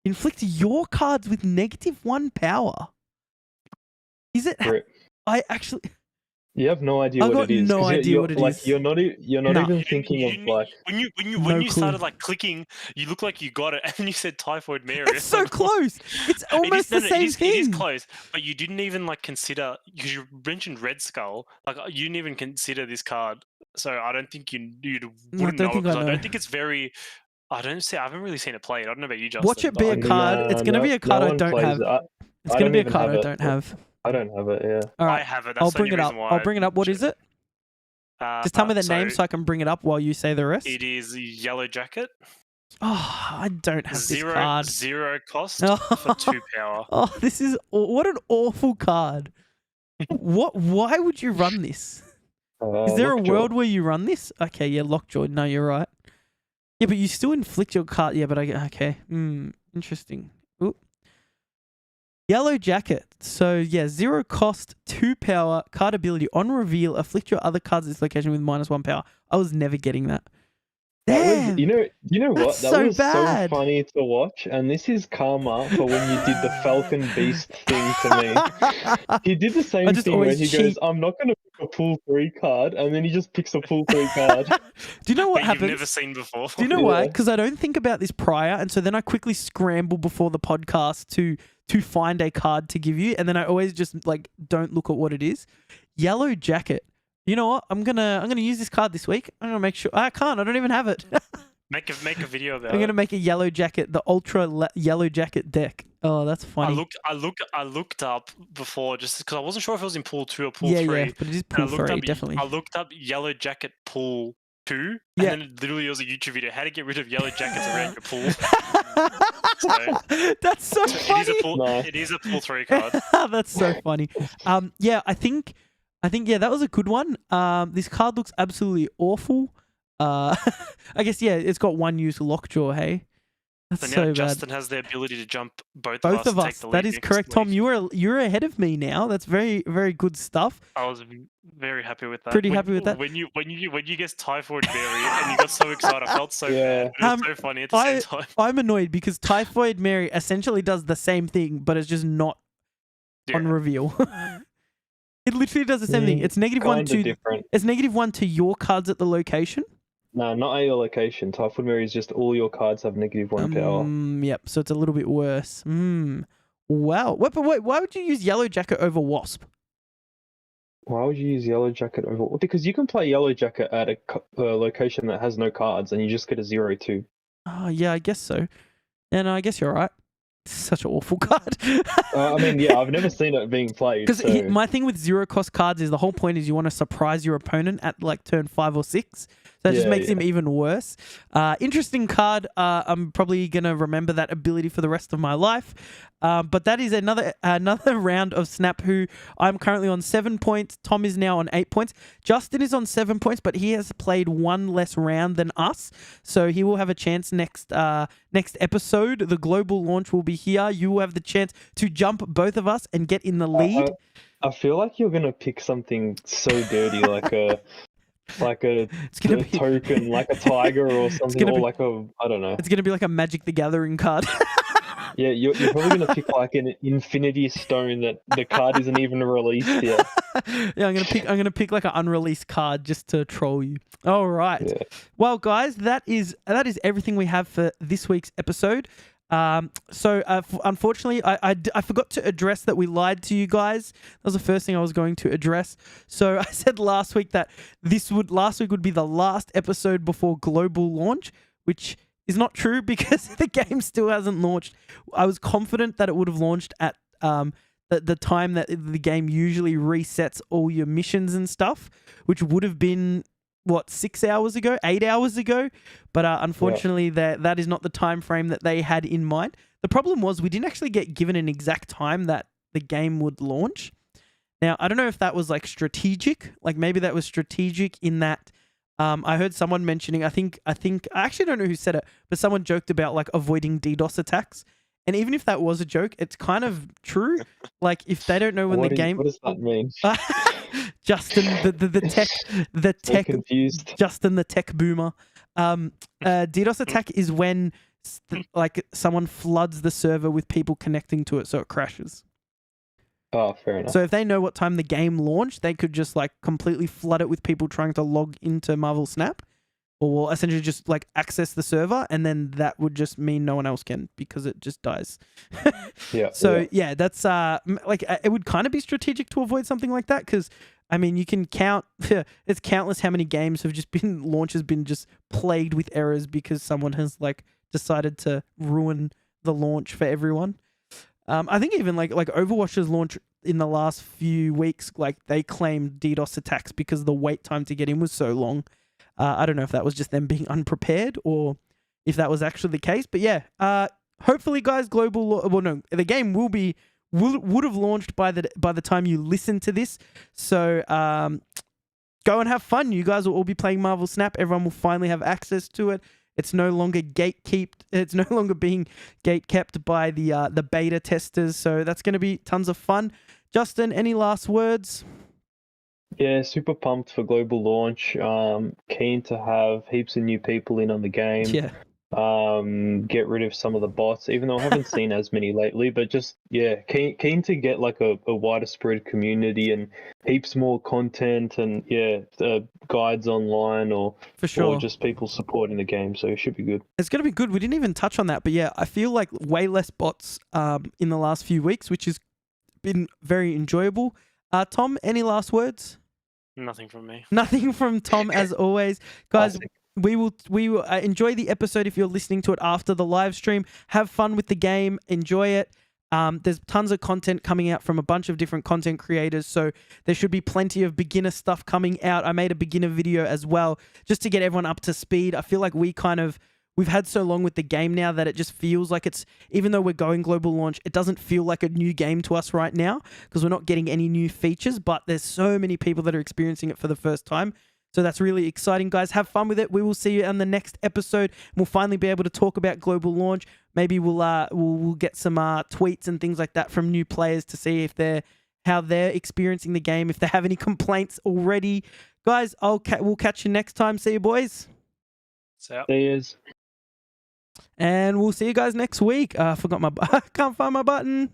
Inflict your cards with -1 power. Is it? Rip. I actually, You have no idea I've what got it is. no 'cause idea you're, what it like, is. You're not. You're not Nah. even thinking of like. No when you clue. started like clicking, you look like you got it, and then you said Typhoid Mary. It's so close. It's almost the same thing. It is close, but you didn't even like consider, because you mentioned Red Skull. Like you didn't even consider this card, so I don't think you wouldn't know it, because I don't think it's very. I haven't really seen it played. I don't know about you, Justin. Watch it be a but card. It's going to be a card I one don't plays have. it. It's I going to don't be a even card have I it. don't have. I don't have it. Yeah. All I right. have it. That's I'll the bring only it up. reason why I'll bring it up. What is it? Just tell me the name so I can bring it up while you say the rest. It is Yellow Jacket. Oh, I don't have this card. Zero cost Oh. for 2 power. Oh, this is what an awful card. Why would you run this? Is there a Lockjaw. world where you run this? Okay, yeah, Lockjaw. No, you're right. Yeah, but you still inflict your card. Yeah, but okay. Interesting. Ooh. Yellow Jacket. So yeah, 0 cost, 2 power, card ability on reveal, afflict your other cards at this location with -1 power. I was never getting that. That was, Damn. you know what? That's That so was bad. so funny to watch, and this is karma for when you did the Falcon Beast thing to me. He did the same just thing where always he cheat. goes, "I'm not going to pick a pull 3 card," and then he just picks a pull 3 card. Do you know what That happens? you've never seen before. Do you know why? Yeah. Because I don't think about this prior, and so then I quickly scramble before the podcast to find a card to give you, and then I always just like don't look at what it is. Yellow Jacket. You know what? I'm gonna use this card this week. I'm gonna make sure I can't. I don't even have it. Make a video about I'm it. gonna make a Yellow Jacket, the Ultra Yellow Jacket deck. Oh, that's funny. I looked up before, just because I wasn't sure if it was in pool 2 or pool yeah, 3. yeah, but it is And pool I looked 3, up, definitely. I looked up Yellow Jacket pool 2, Yeah. and then literally it was a YouTube video, how to get rid of yellow jackets around your pool. That's so funny. It is a pool 3 card. That's so funny. Yeah, I think yeah, that was a good one. This card looks absolutely awful. I guess yeah, it's got one use, Lockjaw. Hey, that's So now so bad. Justin has the ability to jump both Both of of us. and us. Take the That lead is next correct, Tom. week. You're ahead of me now. That's very very good stuff. I was very happy with that. Pretty happy with that. When you guessed Typhoid Mary and you got so excited, I felt so Yeah. bad. But it was so funny at the same time. I'm annoyed because Typhoid Mary essentially does the same thing, but it's just not on Yeah. reveal. It literally does the same thing. It's -1 Kind to of different. it's -1 to your cards at the location. No, not at your location. Typhoid Mary is just all your cards have -1 power. Yep. So it's a little bit worse. Wow. Wait, but wait. Why would you use Yellow Jacket over Wasp? Why would you use Yellow Jacket over? Because you can play Yellow Jacket at a location that has no cards, and you just get a 0/2. Oh yeah, I guess so. Yeah, no, I guess you're right. Such an awful card. I mean, yeah, I've never seen it being played. Because So. my thing with 0 cost cards is the whole point is you want to surprise your opponent at like turn 5 or 6. So that just Yeah, makes him yeah. even worse. Interesting card. I'm probably going to remember that ability for the rest of my life. But that is another round of Snap, who I'm currently on 7 points. Tom is now on 8 points. Justin is on 7 points, but he has played one less round than us. So he will have a chance next episode. The global launch will be here. You will have the chance to jump both of us and get in the lead. I feel like you're gonna pick something so dirty, like a It's gonna be token, like a tiger or something, gonna or be- like I don't know. It's going to be like a Magic the Gathering card. Yeah, you're probably gonna pick like an Infinity Stone that the card isn't even released yet. Yeah, I'm gonna pick like an unreleased card just to troll you. All right. Yeah. Well, guys, that is everything we have for this week's episode. Unfortunately, I forgot to address that we lied to you guys. That was the first thing I was going to address. So I said last week that last week would be the last episode before global launch, which is not true because the game still hasn't launched. I was confident that it would have launched at the time that the game usually resets all your missions and stuff, which would have been 6 hours ago, 8 hours ago. But unfortunately, that is not the time frame that they had in mind. The problem was we didn't actually get given an exact time that the game would launch. Now, I don't know if that was like strategic. Like maybe that was strategic in that I heard someone mentioning, I actually don't know who said it, but someone joked about like avoiding DDoS attacks. And even if that was a joke, it's kind of true. Like if they don't know when What the game, what does that mean? Justin, the tech, confused. Justin, the tech boomer. DDoS attack is when like someone floods the server with people connecting to it, so it crashes. Oh, fair enough. So if they know what time the game launched, they could just like completely flood it with people trying to log into Marvel Snap, or will essentially just like access the server, and then that would just mean no one else can because it just dies. Yeah. So yeah, that's like it would kind of be strategic to avoid something like that, because I mean you can count it's countless how many games have just been launches been just plagued with errors because someone has like decided to ruin the launch for everyone. I think even like Overwatch's launch in the last few weeks, like they claimed DDoS attacks because the wait time to get in was so long. I don't know if that was just them being unprepared or if that was actually the case. But yeah, hopefully, guys, the game would have launched by the time you listen to this. So go and have fun. You guys will all be playing Marvel Snap. Everyone will finally have access to it. It's no longer It's no longer being gatekept by the beta testers. So that's going to be tons of fun. Justin, any last words? Yeah, super pumped for global launch. Keen to have heaps of new people in on the game. Yeah. Get rid of some of the bots, even though I haven't seen as many lately. But just keen to get like a wider spread community and heaps more content and guides online or For sure. or just people supporting the game. So it should be good. It's going to be good. We didn't even touch on that, but yeah, I feel like way less bots in the last few weeks, which has been very enjoyable. Tom, any last words? Nothing from me. Nothing from Tom, as always. Guys, Classic. we will enjoy the episode if you're listening to it after the live stream. Have fun with the game. Enjoy it. There's tons of content coming out from a bunch of different content creators, so there should be plenty of beginner stuff coming out. I made a beginner video as well, just to get everyone up to speed. I feel like we've had so long with the game now that it just feels like even though we're going global launch, it doesn't feel like a new game to us right now because we're not getting any new features, but there's so many people that are experiencing it for the first time. So that's really exciting, guys. Have fun with it. We will see you on the next episode. We'll finally be able to talk about global launch. Maybe we'll get some tweets and things like that from new players to see how they're experiencing the game, if they have any complaints already. Guys, we'll catch you next time. See you, boys. So. Cheers. And we'll see you guys next week. I can't find my button.